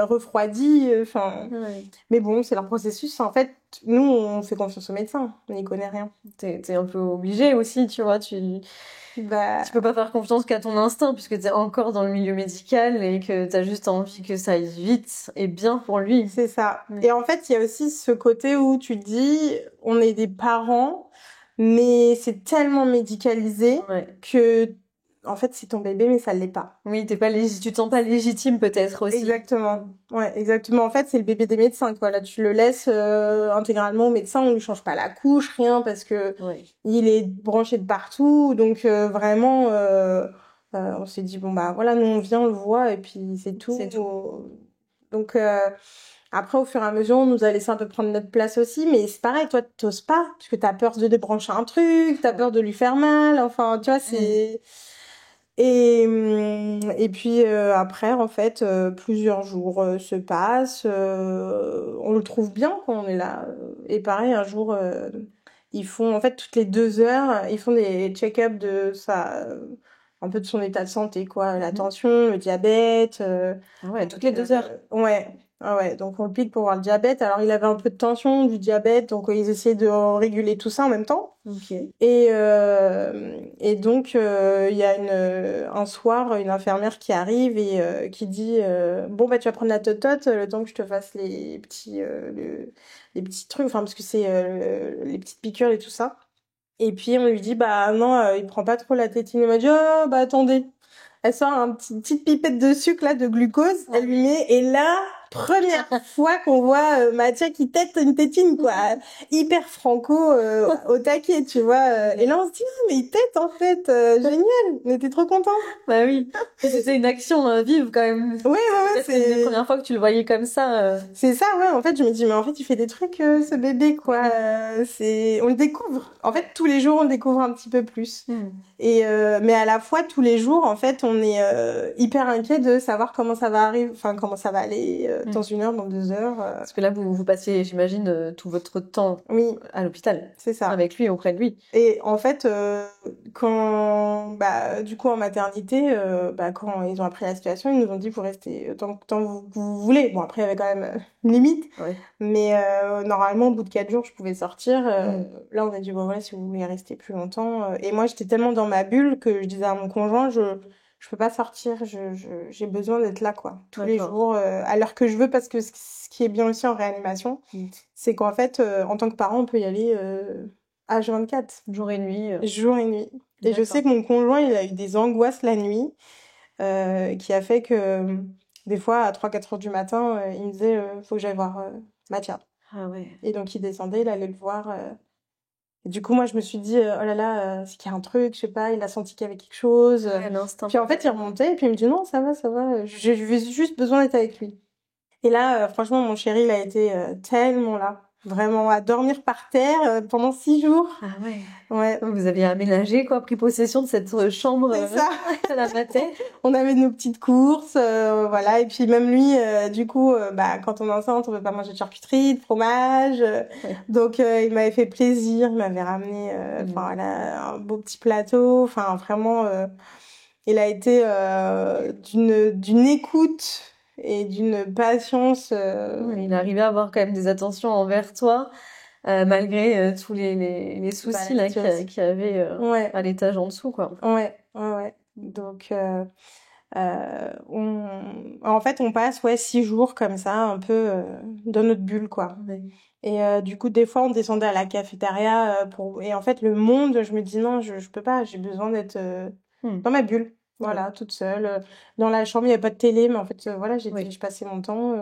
refroidi, enfin. Ouais. Mais bon, c'est leur processus. En fait, nous, on fait confiance aux médecins. On n'y connaît rien. T'es un peu obligé aussi, tu vois. Tu peux pas faire confiance qu'à ton instinct, puisque t'es encore dans le milieu médical et que t'as juste envie que ça aille vite et bien pour lui. C'est ça. Et en fait, il y a aussi ce côté où tu te dis, on est des parents, mais c'est tellement médicalisé que, en fait, c'est ton bébé, mais ça l'est pas. Oui, tu te sens pas légitime peut-être aussi. Exactement. Ouais, exactement. En fait, c'est le bébé des médecins, quoi. Là, tu le laisses intégralement au médecin, on lui change pas la couche, rien, parce que il est branché de partout. Donc, vraiment, on s'est dit, bon, bah, voilà, nous, on vient, on le voit, et puis c'est tout. C'est tout. Donc, après, au fur et à mesure, on nous a laissé un peu prendre notre place aussi, mais c'est pareil, toi, t'oses pas, parce que t'as peur de débrancher un truc, t'as peur de lui faire mal, enfin, tu vois, c'est... Et puis après, en fait, plusieurs jours se passent, on le trouve bien quand on est là. Et pareil, un jour, ils font, en fait, toutes les 2 heures, ils font des check-ups de sa, un peu de son état de santé, quoi, la tension, le diabète. Ouais, toutes les 2 heures. Ouais. Ah ouais, donc on le pique pour voir le diabète. Alors il avait un peu de tension, du diabète, donc ils essayaient de réguler tout ça en même temps. Okay. Et donc il y a un soir une infirmière qui arrive et qui dit bon bah tu vas prendre la totote le temps que je te fasse les petits trucs, enfin parce que c'est les petites piqûres et tout ça. Et puis on lui dit bah non il prend pas trop la tétine. Elle m'a dit oh bah attendez. Elle sort une petite pipette de sucre là de glucose, elle lui met et là première fois qu'on voit Mathia qui tète une tétine quoi, hyper franco au taquet tu vois. Et là on se dit ah mais il tète en fait, génial, on était trop contents. Bah oui, c'était une action vive quand même. Ouais c'est la première fois que tu le voyais comme ça. C'est ça ouais, en fait je me dis mais en fait il fait des trucs ce bébé quoi, c'est on le découvre. En fait tous les jours on le découvre un petit peu plus. Et mais à la fois tous les jours en fait on est hyper inquiet de savoir comment ça va arriver, enfin comment ça va aller dans 1 heure, dans 2 heures. Parce que là vous passez j'imagine tout votre temps à l'hôpital. C'est ça. Avec lui, auprès de lui. Et en fait quand bah du coup en maternité quand ils ont appris la situation ils nous ont dit vous restez tant que vous voulez. Bon après il y avait quand même une limite. Mais normalement au bout de 4 jours je pouvais sortir. Là on a dit bon voilà si vous voulez rester plus longtemps. Et moi j'étais tellement dans ma bulle que je disais à mon conjoint je peux pas sortir, j'ai besoin d'être là quoi tous les jours à l'heure que je veux, parce que ce qui est bien aussi en réanimation c'est qu'en fait en tant que parent on peut y aller H24 jour et nuit. Et je sais que mon conjoint il a eu des angoisses la nuit qui a fait que des fois à 3-4 heures du matin il me disait faut que j'aille voir Mathia. Ah ouais. Et donc il descendait, il allait le voir Et du coup, moi, je me suis dit, oh là là, c'est qu'il y a un truc, je sais pas, il a senti qu'il y avait quelque chose. À l'instinct. Puis en fait, il remontait et puis il me dit, non, ça va, ça va. J'ai juste besoin d'être avec lui. Et là, franchement, mon chéri, il a été tellement là. Vraiment, à dormir par terre pendant 6 jours. Ah ouais. Ouais. Donc, vous avez aménagé, quoi, pris possession de cette chambre C'est ça. à la mater. On avait nos petites courses, voilà. Et puis même lui, du coup, quand on est enceinte, on veut pas manger de charcuterie, de fromage. Ouais. Donc il m'avait fait plaisir, il m'avait ramené, voilà, un beau petit plateau. Enfin, vraiment, il a été d'une écoute et d'une patience. Ouais, il arrivait à avoir quand même des attentions envers toi, malgré tous les soucis là qu'il y avait Ouais. à l'étage en dessous, quoi. Ouais. Donc, en fait, on passe 6 jours comme ça, un peu dans notre bulle, quoi. Ouais. Et du coup, des fois, on descendait à la cafétéria et en fait, le monde, je me dis non, je peux pas, j'ai besoin d'être dans ma bulle. Voilà, toute seule. Dans la chambre, il n'y avait pas de télé, mais en fait, voilà, je passais mon temps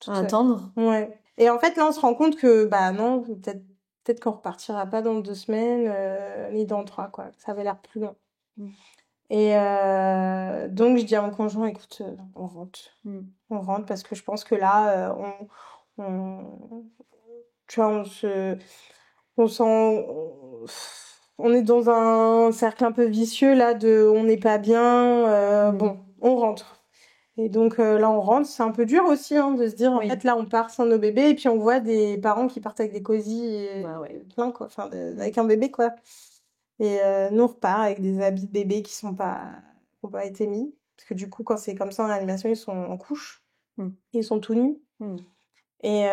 toute À seule. attendre. Ouais. Et en fait, là, on se rend compte que, non, peut-être qu'on repartira pas dans 2 semaines, ni dans 3, quoi. Ça avait l'air plus long. Et donc, je dis à mon conjoint, écoute, on rentre. On rentre parce que je pense que là, tu vois, on est dans un cercle un peu vicieux là on n'est pas bien, bon, on rentre. Et donc là on rentre, c'est un peu dur aussi de se dire en fait là on part sans nos bébés et puis on voit des parents qui partent avec des cosy et plein quoi, enfin avec un bébé quoi. Et nous on repart avec des habits de bébé qui ont pas été mis parce que du coup quand c'est comme ça en animation ils sont en couche, ils sont tout nus. Et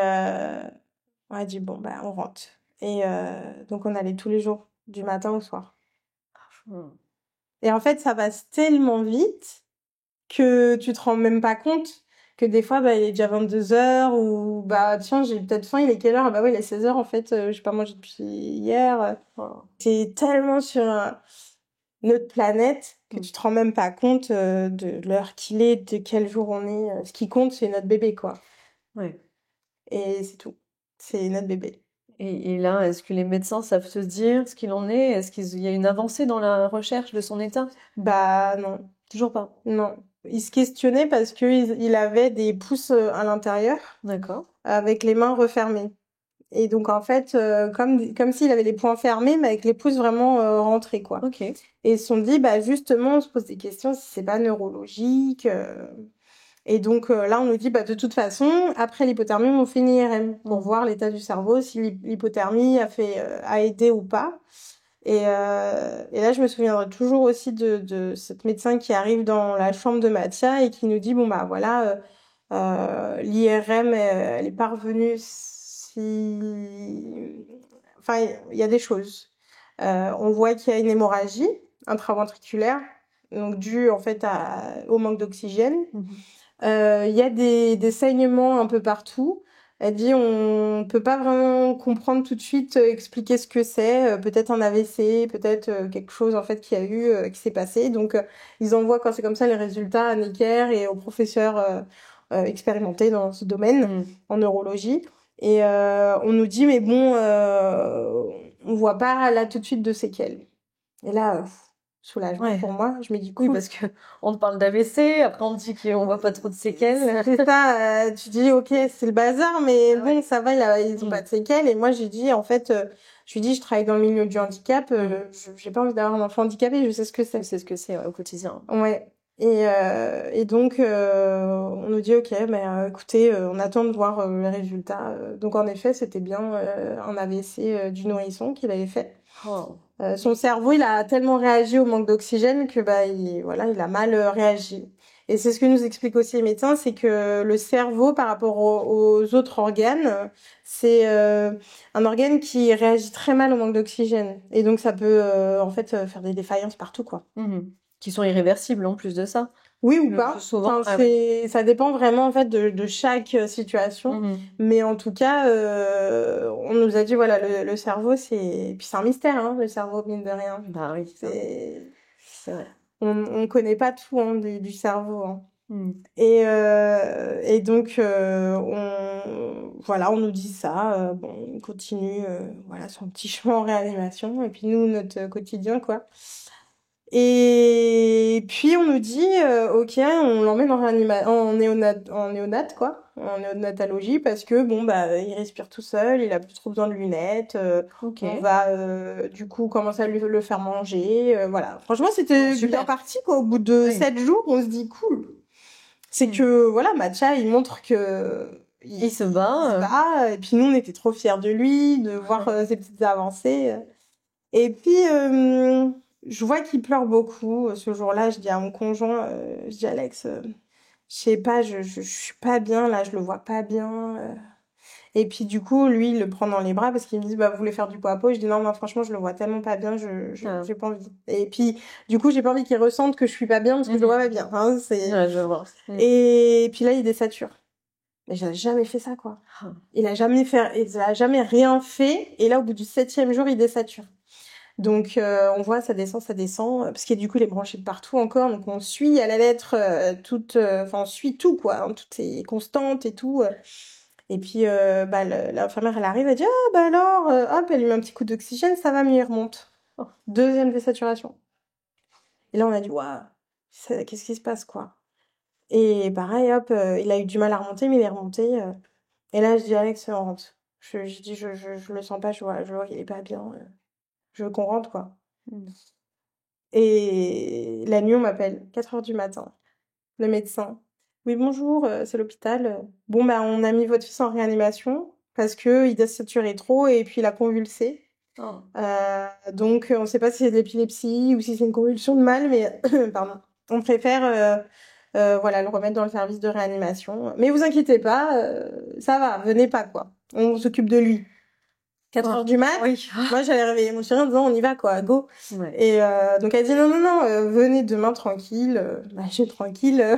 on a dit bon on rentre. Et donc on allait tous les jours du matin au soir. Et en fait ça passe tellement vite que tu te rends même pas compte que des fois il est déjà 22h ou tiens j'ai peut-être faim, il est quelle heure? Ah bah ouais il est 16h en fait, j'ai pas mangé depuis hier. C'est tellement sur notre planète que tu te rends même pas compte de l'heure qu'il est, de quel jour on est. Ce qui compte c'est notre bébé quoi. Ouais. Et c'est tout. C'est notre bébé. Et là, est-ce que les médecins savent te dire ce qu'il en est? Est-ce qu'il y a une avancée dans la recherche de son état? Non. Toujours pas. Non. Il se questionnait parce que il avait des pouces à l'intérieur. D'accord. Avec les mains refermées. Et donc en fait, comme s'il avait les poings fermés, mais avec les pouces vraiment rentrés quoi. Ok. Et ils se sont dit justement, on se pose des questions si c'est pas neurologique. Et donc là, on nous dit de toute façon, après l'hypothermie, on fait une IRM pour voir l'état du cerveau, si l'hypothermie a aidé ou pas. Et là, je me souviendrai toujours aussi de cette médecin qui arrive dans la chambre de Mathia et qui nous dit voilà, l'IRM, elle est pas revenue enfin, il y a des choses. On voit qu'il y a une hémorragie intraventriculaire, donc due en fait au manque d'oxygène. Il y a des saignements un peu partout. Elle dit on peut pas vraiment comprendre tout de suite, expliquer ce que c'est, peut-être un AVC, peut-être quelque chose en fait qui s'est passé. Donc ils envoient quand c'est comme ça les résultats à Necker et aux professeurs expérimentés dans ce domaine en neurologie. Et on nous dit mais bon on voit pas là tout de suite de séquelles. Et là soulagement pour moi, je me dis cool. Oui, parce que on te parle d'AVC, après on te dit qu'on voit pas trop de séquelles. C'est ça, tu dis ok c'est le bazar, mais bon ça va, ils ont pas de séquelles. Et moi j'ai dit en fait, je lui dis je travaille dans le milieu du handicap, j'ai pas envie d'avoir un enfant handicapé, je sais ce que c'est. Je sais ce que c'est au quotidien. Ouais. Et donc on nous dit ok écoutez on attend de voir les résultats. Donc en effet c'était bien un AVC du nourrisson qu'il avait fait. Son cerveau, il a tellement réagi au manque d'oxygène que il a mal réagi. Et c'est ce que nous expliquent aussi les médecins, c'est que le cerveau, par rapport aux autres organes, c'est un organe qui réagit très mal au manque d'oxygène. Et donc ça peut en fait faire des défaillances partout, quoi. Qui sont irréversibles en plus de ça. Oui ou pas. Souvent, ça dépend vraiment en fait de chaque situation. Mais en tout cas, on nous a dit voilà le cerveau puis c'est un mystère le cerveau mine de rien. Bah oui. C'est vrai. On connaît pas tout du cerveau. Hmm. Et donc, voilà, on nous dit ça. Bon, on continue, voilà, son petit chemin en réanimation. Et puis nous, notre quotidien, quoi. Et puis on nous dit, ok, on l'emmène en néonat, quoi, en néonatologie, parce que bon bah il respire tout seul, il a plus trop besoin de lunettes. Ok. On va du coup commencer à le faire manger. Voilà, franchement c'était Super. bien parti quoi. Au bout de Oui. 7 jours, on se dit cool. C'est Hmm. que voilà, Matcha, il montre que Il se bat. bat. Et puis nous, on était trop fiers de lui, de voir ses petites avancées. Et puis, je vois qu'il pleure beaucoup. Ce jour-là, je dis à mon conjoint, je dis Alex, je sais pas, je suis pas bien là, je le vois pas bien. Et puis du coup, lui, il le prend dans les bras parce qu'il me dit, bah, vous voulez faire du pot à pot? Je dis non, moi franchement, je le vois tellement pas bien, Ah. j'ai pas envie. Et puis, du coup, j'ai pas envie qu'il ressente que je suis pas bien parce que je le vois pas bien. Hein, Ouais, je vois. Et puis là, il désature. Mais il a jamais fait ça, quoi. Ah. Il a jamais rien fait. Et là, au bout du 7e jour, il désature. Donc, on voit, ça descend, parce que du coup, il est branché de partout encore. Donc, on suit à la lettre on suit tout, quoi. Hein, tout est constante et tout. Et puis, bah, l'infirmière, elle arrive, elle dit, ah, bah alors, hop, elle lui met un petit coup d'oxygène, ça va mieux, il remonte. Oh, deuxième désaturation. Et là, on a dit, waouh, qu'est-ce qui se passe, quoi? Et pareil, hop, il a eu du mal à remonter, mais il est remonté. Et là, je dis, Alex, on rentre. Je dis, je le sens pas, je vois qu'il est pas bien. Je veux qu'on rentre, quoi. Hmm. Et la nuit, on m'appelle, 4 heures du matin. Le médecin. Oui, bonjour, c'est l'hôpital. Bon, bah, on a mis votre fils en réanimation parce que il désaturait trop et puis il a convulsé. Oh. Donc, on sait pas si c'est de l'épilepsie ou si c'est une convulsion de mal, mais pardon. On préfère voilà, le remettre dans le service de réanimation. Mais vous inquiétez pas, ça va, venez pas, quoi. On s'occupe de lui. 4 heures du mat, Oui. moi j'allais réveiller mon chéri en disant on y va quoi, go. Ouais. Et donc elle dit non, non, non, venez demain tranquille. Bah, je suis tranquille.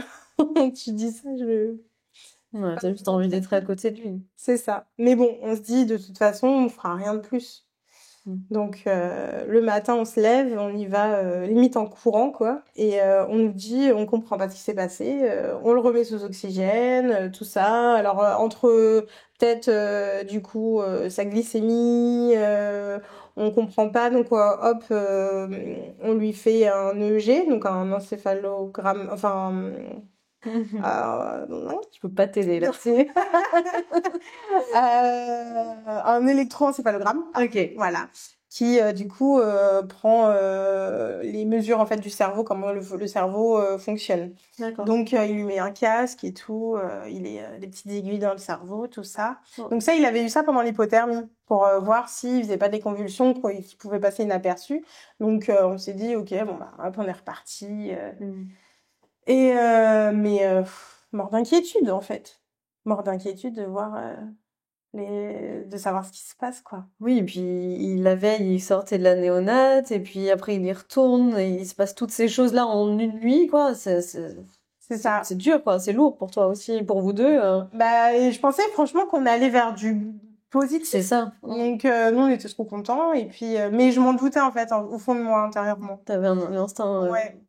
Tu dis ça, Ouais, t'as juste envie d'être à côté de lui. c'est ça. Mais bon, on se dit de toute façon, on fera rien de plus. Hmm. Donc le matin, on se lève, on y va limite en courant quoi, et on nous dit, on comprend pas ce qui s'est passé, on le remet sous oxygène, tout ça. Alors entre peut-être du coup sa glycémie, on comprend pas, donc hop, on lui fait un EEG, donc un encéphalogramme, enfin non, Je peux pas t'aider là-dessus. un électroencéphalogramme. Ok. Voilà, qui du coup prend les mesures en fait du cerveau, comment le cerveau fonctionne. D'accord. Donc il lui met un casque et tout, il est des petites aiguilles dans le cerveau, tout ça. Oh. Donc ça, il avait eu ça pendant l'hypothermie pour voir s'il faisait pas des convulsions qui pouvaient passer inaperçues. Donc on s'est dit ok, bon bah hop, on est reparti. Hmm. Et mort d'inquiétude en fait, mort d'inquiétude de voir de savoir ce qui se passe quoi. Oui, et puis la veille, il sortait de la néonate, et puis après il y retourne, et il se passe toutes ces choses-là en une nuit, quoi. C'est ça. C'est dur, quoi. C'est lourd pour toi aussi, pour vous deux. Bah, et je pensais franchement qu'on allait vers du positif. C'est ça. Donc nous on était trop contents et puis mais je m'en doutais en fait au fond de moi intérieurement. T'avais un instinct. Ouais.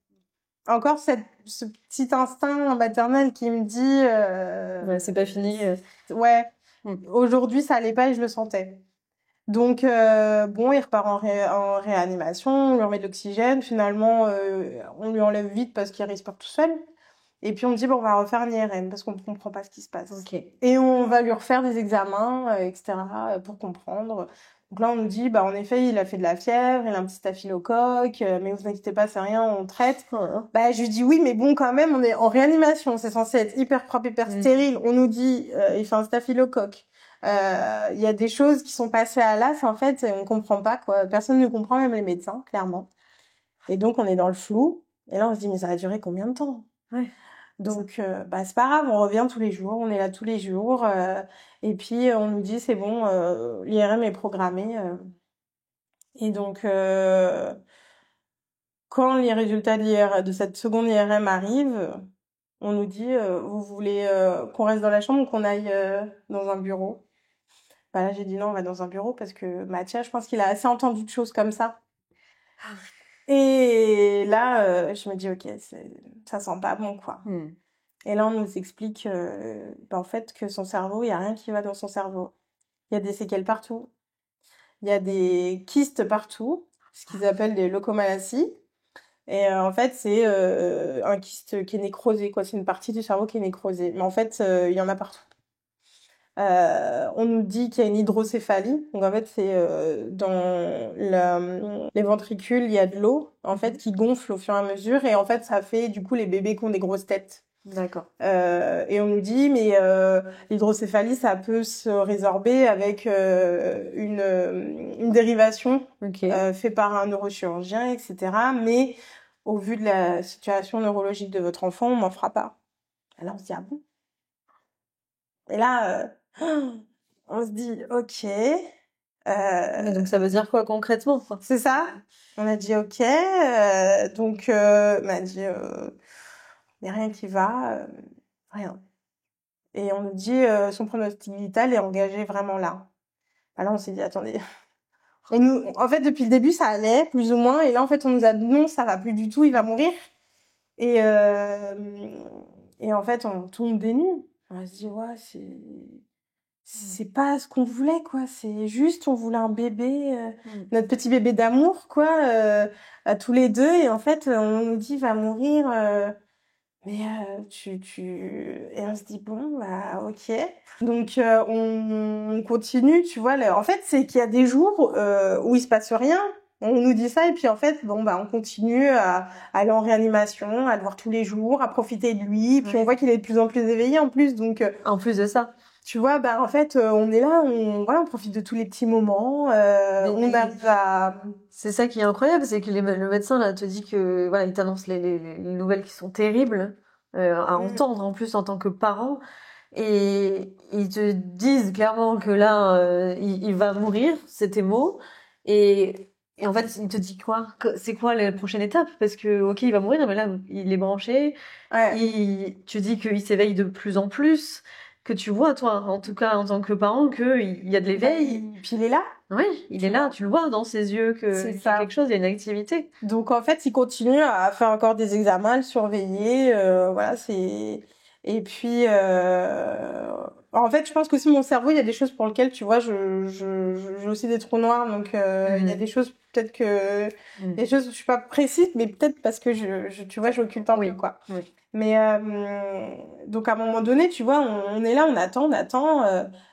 Encore ce petit instinct maternel qui me dit Ouais, c'est pas fini. ouais, Hmm. aujourd'hui ça allait pas et je le sentais. Donc bon, il repart en réanimation, on lui remet de l'oxygène, finalement on lui enlève vite parce qu'il respire tout seul. Et puis on dit bon, on va refaire un IRM parce qu'on comprend pas ce qui se passe. Ok. Et on va lui refaire des examens, etc. Pour comprendre. Donc là on nous dit bah en effet il a fait de la fièvre, il a un petit staphylocoque, mais vous inquiétez pas c'est rien, on traite. Oh, hein. Bah je lui dis oui mais bon quand même on est en réanimation, c'est censé être hyper propre, hyper stérile. On nous dit il fait un staphylocoque. Il y a des choses qui sont passées à l'as en fait et on comprend pas quoi. Personne ne comprend, même les médecins clairement. Et donc on est dans le flou. Et là on se dit mais ça va durer combien de temps? Ouais. Donc, bah, c'est pas grave, on revient tous les jours, on est là tous les jours. Et puis, on nous dit, c'est bon, l'IRM est programmé. Et donc, quand les résultats de cette seconde IRM arrivent, on nous dit, vous voulez qu'on reste dans la chambre ou qu'on aille dans un bureau? Bah là, j'ai dit non, on va dans un bureau parce que Mathia, je pense qu'il a assez entendu de choses comme ça. Et là, je me dis, ok, ça sent pas bon, quoi. Hmm. Et là, on nous explique en fait que son cerveau, il n'y a rien qui va dans son cerveau. Il y a des séquelles partout. Il y a des kystes partout, ce qu'ils appellent des leucomalacies. Et en fait, c'est un kyste qui est nécrosé, quoi. C'est une partie du cerveau qui est nécrosée. Mais en fait, il y en a partout. On nous dit qu'il y a une hydrocéphalie. Donc en fait, c'est les ventricules, il y a de l'eau en fait qui gonfle au fur et à mesure. Et en fait, ça fait du coup les bébés qui ont des grosses têtes. D'accord. Et on nous dit, mais l'hydrocéphalie, ça peut se résorber avec une dérivation faite par un neurochirurgien, etc. Mais au vu de la situation neurologique de votre enfant, on n'en fera pas. Alors on se dit, ah bon? Et là, on se dit, ok. Donc ça veut dire quoi concrètement, quoi? C'est ça. On a dit, ok. Donc, on a dit, il n'y a rien qui va, rien. Et on nous dit son pronostic vital est engagé vraiment là. Alors on s'est dit attendez. Et nous, en fait depuis le début ça allait plus ou moins et là en fait on nous a dit non ça va plus du tout il va mourir et en fait on tombe des nues. On se dit ouais c'est pas ce qu'on voulait quoi c'est juste on voulait un bébé notre petit bébé d'amour quoi à tous les deux et en fait on nous dit va mourir. Mais et on se dit bon bah ok donc on continue tu vois en fait c'est qu'il y a des jours où il se passe rien on nous dit ça et puis en fait bon bah on continue à aller en réanimation à le voir tous les jours à profiter de lui puis on voit qu'il est de plus en plus éveillé en plus donc en plus de ça tu vois bah en fait on est là on profite de tous les petits moments on arrive à c'est ça qui est incroyable, c'est que le médecin là te dit que voilà, il t'annonce les nouvelles qui sont terribles à entendre en plus en tant que parent, et ils te disent clairement que là il va mourir, c'est tes mots, et en fait il te dit quoi? C'est quoi la prochaine étape? Parce que ok il va mourir, mais là il est branché, tu dis qu'il s'éveille de plus en plus, que tu vois toi en tout cas en tant que parent que il y a de l'éveil, puis il est là. Oui, il est là, tu le vois dans ses yeux qu'il y a quelque chose, il y a une activité. Donc en fait, il continue à faire encore des examens, à le surveiller, voilà, c'est et puis en fait, je pense que aussi mon cerveau, il y a des choses pour lesquelles tu vois, j'ai aussi des trous noirs donc il y a des choses peut-être que des choses où je suis pas précise mais peut-être parce que tu vois, j'occulte un peu quoi. Oui. Mais donc à un moment donné, tu vois, on est là, on attend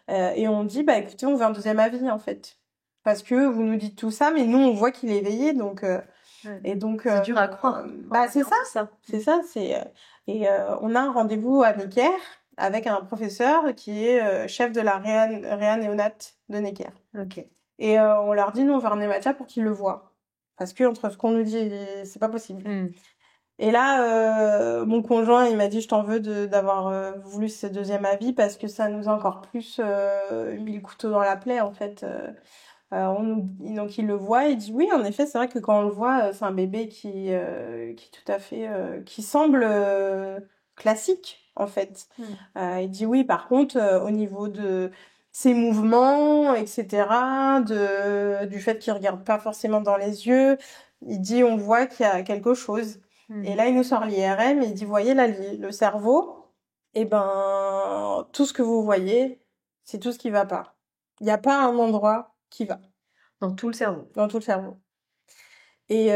et on dit bah écoutez, on veut un deuxième avis en fait. Parce que vous nous dites tout ça, mais nous on voit qu'il est éveillé, donc et donc c'est dur à croire. Bah c'est ça, et on a un rendez-vous à Necker avec un professeur qui est chef de la réa néonate de Necker. Ok. Et on leur dit nous on veut ramener Mathia pour qu'il le voie, parce que entre ce qu'on nous dit, c'est pas possible. Et là, mon conjoint, il m'a dit, je t'en veux d'avoir voulu ce deuxième avis parce que ça nous a encore plus mis le couteau dans la plaie, en fait. Donc il le voit, il dit oui, en effet, c'est vrai que quand on le voit, c'est un bébé qui tout à fait, qui semble classique, en fait. Il dit oui, par contre, au niveau de ses mouvements, etc., du fait qu'il regarde pas forcément dans les yeux, il dit on voit qu'il y a quelque chose. Et là, il nous sort l'IRM et il dit, voyez là, le cerveau, et ben, tout ce que vous voyez, c'est tout ce qui va pas. Il n'y a pas un endroit qui va. Dans tout le cerveau. Dans tout le cerveau. Et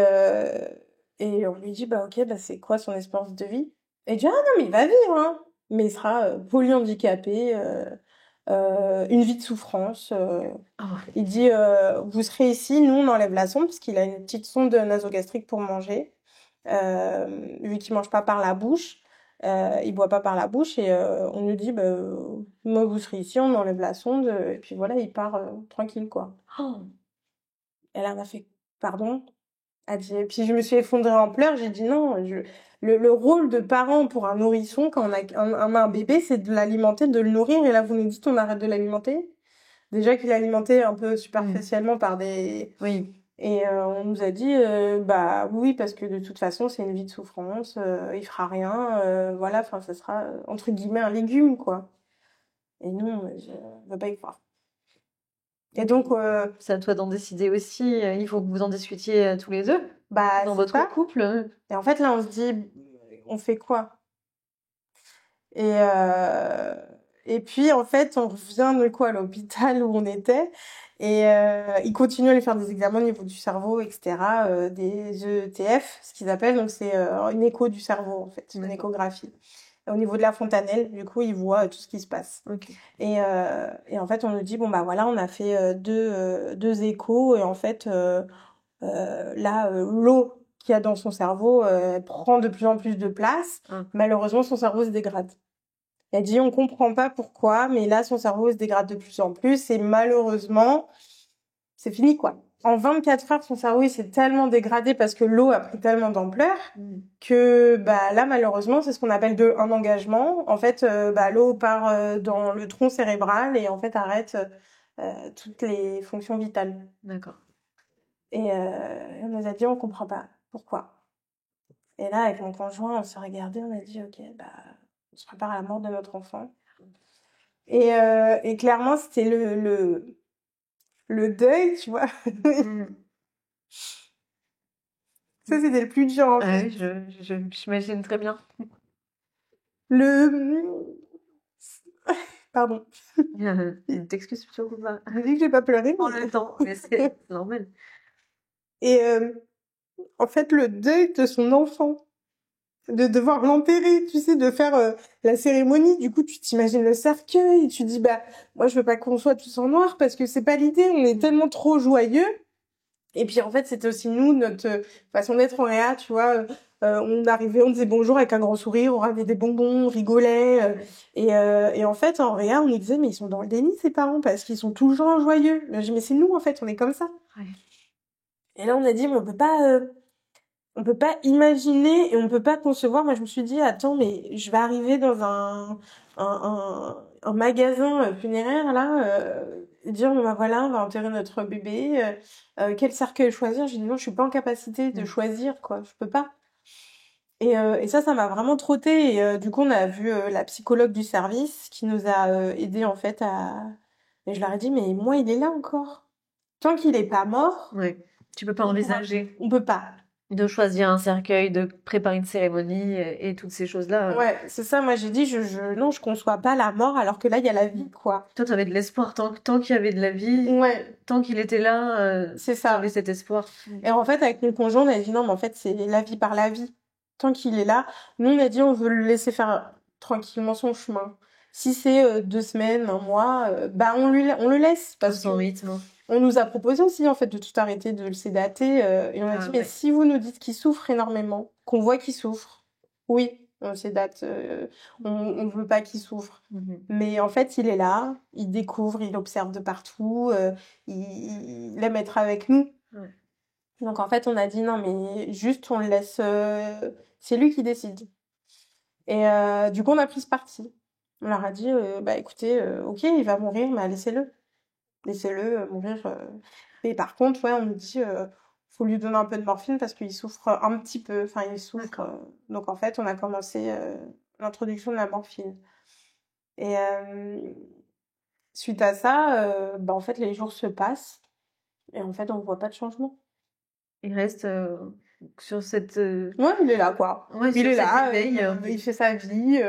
on lui dit, bah ok, bah c'est quoi son espérance de vie? Et il dit, ah non, mais il va vivre, hein. Mais il sera polyhandicapé, une vie de souffrance. Il dit, vous serez ici, nous on enlève la sonde, parce qu'il a une petite sonde nasogastrique pour manger. Vu qu'il mange pas par la bouche, il boit pas par la bouche et on nous dit bah moi vous serez ici, on enlève la sonde et puis voilà il part tranquille quoi. Et là elle m'a fait pardon. Et puis je me suis effondrée en pleurs, j'ai dit non, le rôle de parent pour un nourrisson quand on a un bébé c'est de l'alimenter, de le nourrir et là vous nous dites on arrête de l'alimenter. Déjà qu'il est alimenté un peu superficiellement par des et on nous a dit bah oui parce que de toute façon c'est une vie de souffrance, il fera rien, voilà, enfin ça sera entre guillemets un légume quoi. Et nous on veut pas y croire. Et donc c'est à toi d'en décider aussi, il faut que vous en discutiez tous les deux dans votre couple. Et en fait là on se dit on fait quoi? Et, euh, et puis, en fait, on revient de quoi à l'hôpital où on était. Et ils continuent à lui faire des examens au niveau du cerveau, etc. Des ETF, ce qu'ils appellent. Donc, c'est une écho du cerveau, en fait, une échographie. Au niveau de la fontanelle, du coup, ils voient tout ce qui se passe. Ok. Et en fait, on nous dit, bon, bah voilà, on a fait deux échos. Et en fait, là, l'eau qu'il y a dans son cerveau prend de plus en plus de place. Malheureusement, son cerveau se dégrade. Elle dit, on comprend pas pourquoi, mais là, son cerveau se dégrade de plus en plus et malheureusement, c'est fini, quoi. En 24 heures, son cerveau, il s'est tellement dégradé parce que l'eau a pris tellement d'ampleur que, bah, là, malheureusement, c'est ce qu'on appelle un engagement. En fait, bah, l'eau part dans le tronc cérébral et, en fait, arrête toutes les fonctions vitales. D'accord. Et on nous a dit, on comprend pas pourquoi. Et là, avec mon conjoint, on s'est regardé, on a dit, ok, bah, on se prépare à la mort de notre enfant. Et clairement, c'était le deuil, tu vois. Ça, c'était le plus dur, en fait. Oui, j'imagine très bien. Pardon. T'excuses surtout pas. Je dis que j'ai pas pleuré, En même temps, mais c'est normal. Et en fait, le deuil de son enfant, de devoir l'enterrer, tu sais, de faire la cérémonie. Du coup, tu t'imagines le cercueil, tu dis, bah, moi, je veux pas qu'on soit tous en noir parce que c'est pas l'idée, on est tellement trop joyeux. Et puis, en fait, c'était aussi nous, notre façon d'être en réa, tu vois. On arrivait, on disait bonjour avec un grand sourire, on ramenait des bonbons, on rigolait. Et en fait, en réa, on nous disait, mais ils sont dans le déni, ces parents, parce qu'ils sont toujours joyeux. Je dis, mais c'est nous, en fait, on est comme ça. Ouais. Et là, on a dit, mais on peut pas imaginer et on peut pas concevoir. Moi, je me suis dit, attends, mais je vais arriver dans un magasin funéraire, là, et dire, bon, bah voilà, on va enterrer notre bébé. Quel cercueil choisir? J'ai dit, non, je suis pas en capacité de choisir, quoi. Je peux pas. Et ça m'a vraiment trotté. Et du coup, on a vu la psychologue du service qui nous a aidé en fait à. Et je leur ai dit, mais moi, il est là encore. Tant qu'il est pas mort. Ouais. Tu peux pas envisager On peut pas. de choisir un cercueil, de préparer une cérémonie et toutes ces choses-là. Ouais, c'est ça. Moi, j'ai dit, non, je conçois pas la mort alors que là, il y a la vie, quoi. Toi, t'avais de l'espoir tant qu'il y avait de la vie, Ouais, tant qu'il était là, c'est ça. t'avais cet espoir. Et en fait, avec mon conjoint, on a dit, non, mais en fait, c'est la vie par la vie. Tant qu'il est là, nous, on a dit, on veut le laisser faire tranquillement son chemin. Si c'est 2 semaines, un mois, bah on le laisse parce Son que rythme. on nous a proposé aussi en fait de tout arrêter, de le sédater et on a dit mais si vous nous dites qu'il souffre énormément, qu'on voit qu'il souffre, oui, on le sédate, on veut pas qu'il souffre. Mais en fait, il est là, il découvre, il observe de partout, il aime être avec nous. Ouais. Donc en fait, on a dit non mais juste on le laisse, c'est lui qui décide. Et du coup, on a pris ce parti. On leur a dit bah écoutez, ok, il va mourir, mais laissez-le. Laissez-le mourir. Mais par contre, ouais, on nous dit faut lui donner un peu de morphine parce qu'il souffre un petit peu. Enfin, il souffre. Donc en fait, on a commencé l'introduction de la morphine. Et suite à ça, bah, en fait, les jours se passent et en fait, on voit pas de changement. Il reste sur cette. Ouais, il est là, quoi. Ouais, il est là, il fait sa vie.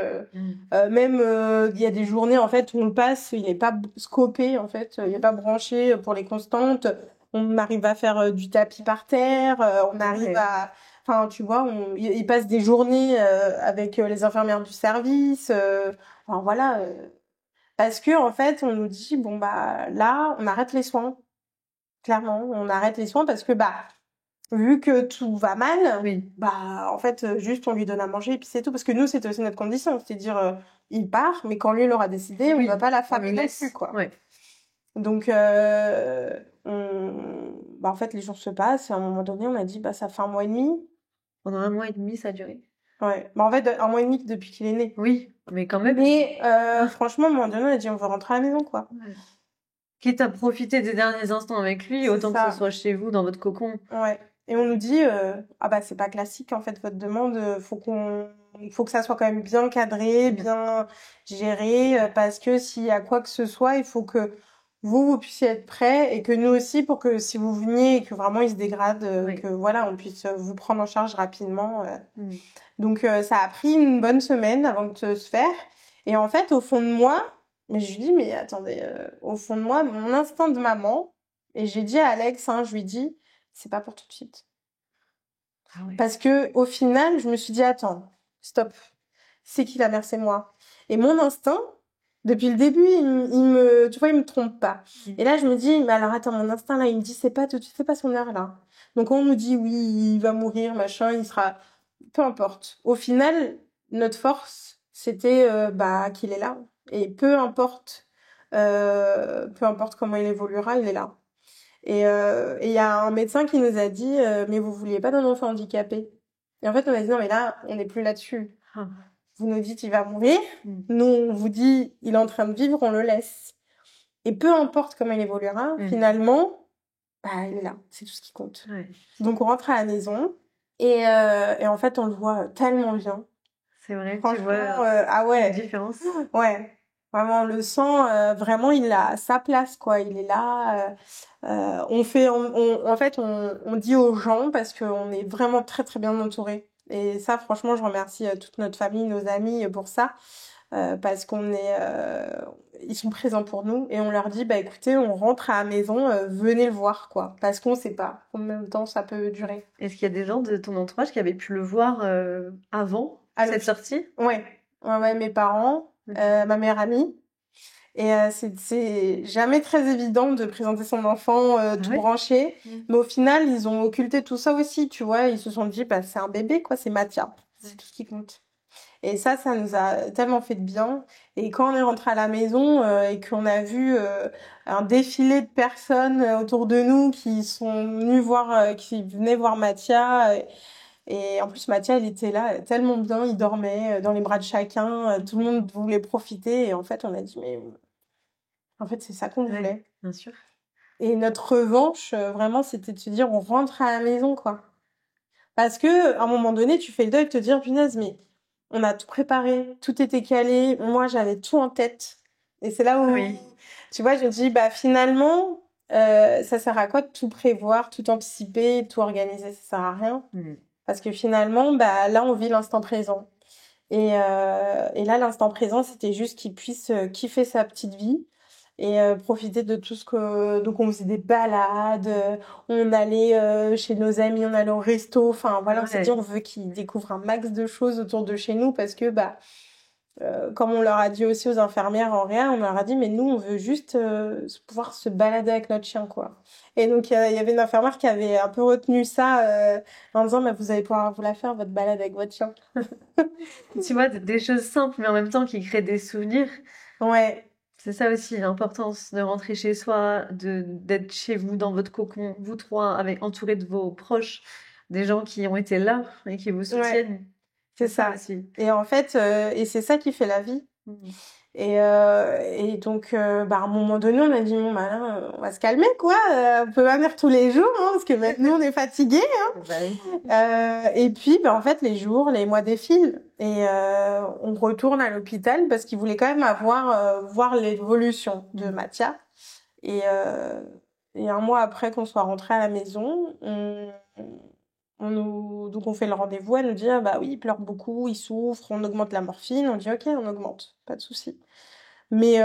Même, il y a des journées, en fait, où on le passe, il n'est pas scopé, en fait. Il n'est pas branché pour les constantes. On arrive à faire du tapis par terre. On arrive à... Enfin, tu vois, il passe des journées avec les infirmières du service. Enfin, voilà. Parce que, en fait, on nous dit, bon, bah, là, on arrête les soins. Clairement, on arrête les soins parce que, bah... Vu que tout va mal, bah en fait juste on lui donne à manger et puis c'est tout parce que nous c'était aussi notre condition, c'est-à-dire il part mais quand lui il aura décidé on va pas la faire non plus quoi. Ouais. Donc bah en fait les jours se passent et à un moment donné on a dit bah ça fait 1 mois et demi. Pendant 1 mois et demi ça a duré. Ouais, bah en fait 1 mois et demi depuis qu'il est né. Oui, mais quand même. Mais franchement à un moment donné on a dit on veut rentrer à la maison quoi. Ouais. Quitte à profiter des derniers instants avec lui, autant que ce soit chez vous dans votre cocon. Ouais. Et on nous dit ah bah c'est pas classique en fait votre demande, il faut que ça soit quand même bien cadré, bien géré parce que s'il y a quoi que ce soit, il faut que vous puissiez être prêts et que nous aussi pour que si vous veniez et que vraiment il se dégrade que voilà, on puisse vous prendre en charge rapidement. Donc ça a pris une bonne semaine avant de se faire. Et en fait, au fond de moi, mais je lui dis, mais attendez, au fond de moi, mon instinct de maman, et j'ai dit à Alex, hein, je lui dis, c'est pas pour tout de suite. Ah ouais. Parce que au final, je me suis dit, attends, stop, c'est qui la mère, c'est moi. Et mon instinct, depuis le début, tu vois, il me trompe pas. Et là, je me dis, mais alors attends, mon instinct là, il me dit, c'est pas tout de suite, c'est pas son heure là. Donc on nous dit, oui, il va mourir, machin, il sera, peu importe. Au final, notre force, c'était qu'il est là. Et peu importe comment il évoluera, il est là. Et il y a un médecin qui nous a dit, mais vous vouliez pas d'un enfant handicapé? Et en fait, on a dit, non, mais là, on n'est plus là-dessus. Ah. Vous nous dites, il va mourir. Nous, on vous dit, il est en train de vivre, on le laisse. Et peu importe comment il évoluera, finalement, il est là. C'est tout ce qui compte. Ouais. Donc, on rentre à la maison. Et en fait, on le voit tellement bien. C'est vrai, Franchement, tu vois ah ouais. la différence. Ouais. Vraiment, on le sent, vraiment, il a sa place, quoi. Il est là. En fait, on dit aux gens parce qu'on est vraiment très, très bien entourés. Et ça, franchement, je remercie toute notre famille, nos amis pour ça. Parce ils sont présents pour nous et on leur dit, bah écoutez, on rentre à la maison, venez le voir, quoi. Parce qu'on sait pas combien de temps ça peut durer. Est-ce qu'il y a des gens de ton entourage qui avaient pu le voir avant cette sortie? Ouais, mes parents, ma meilleure amie. Et c'est jamais très évident de présenter son enfant tout branché. Mais au final, ils ont occulté tout ça aussi, tu vois. Ils se sont dit, bah c'est un bébé, quoi, c'est Mathia. C'est tout ce qui compte. Et ça nous a tellement fait de bien. Et quand on est rentré à la maison et qu'on a vu un défilé de personnes autour de nous qui sont venues qui venaient voir Mathia. Et en plus, Mathia, il était là tellement bien, il dormait dans les bras de chacun. Tout le monde voulait profiter. Et en fait, on a dit, mais en fait, c'est ça qu'on voulait. Bien sûr. Et notre revanche, vraiment, c'était de se dire, on rentre à la maison, quoi. Parce que, à un moment donné, tu fais le deuil de te dire, punaise, mais on a tout préparé, tout était calé. Moi, j'avais tout en tête. Et c'est là où, tu vois, je me dis, bah, finalement, ça sert à quoi de tout prévoir, tout anticiper, tout organiser? Ça sert à rien. Parce que finalement, bah, là, on vit l'instant présent. Et là, l'instant présent, c'était juste qu'il puisse kiffer sa petite vie et profiter de tout donc on faisait des balades, on allait chez nos amis, on allait au resto, enfin voilà, on s'est dit on veut qu'ils découvrent un max de choses autour de chez nous parce que comme on leur a dit aussi aux infirmières en réa, on leur a dit mais nous on veut juste pouvoir se balader avec notre chien, quoi. Et donc il y avait une infirmière qui avait un peu retenu ça en disant mais vous allez pouvoir vous la faire votre balade avec votre chien. Tu vois, des choses simples mais en même temps qui créent des souvenirs. Ouais. C'est ça aussi l'importance de rentrer chez soi, d'être chez vous dans votre cocon, vous trois, entourés de vos proches, des gens qui ont été là et qui vous soutiennent. C'est ça aussi. Et en fait, et c'est ça qui fait la vie. Et donc, à un moment donné, on a dit, bon, bah là, on va se calmer, quoi. On peut pas venir tous les jours, hein, parce que maintenant, on est fatigués, hein. Et puis, en fait, les mois défilent. Et on retourne à l'hôpital parce qu'ils voulaient quand même voir l'évolution de Mathia. Et un mois après qu'on soit rentré à la maison, donc on fait le rendez-vous, elle nous dit, ah bah oui, il pleure beaucoup, il souffre, on augmente la morphine. On dit, ok, on augmente, pas de souci. Mais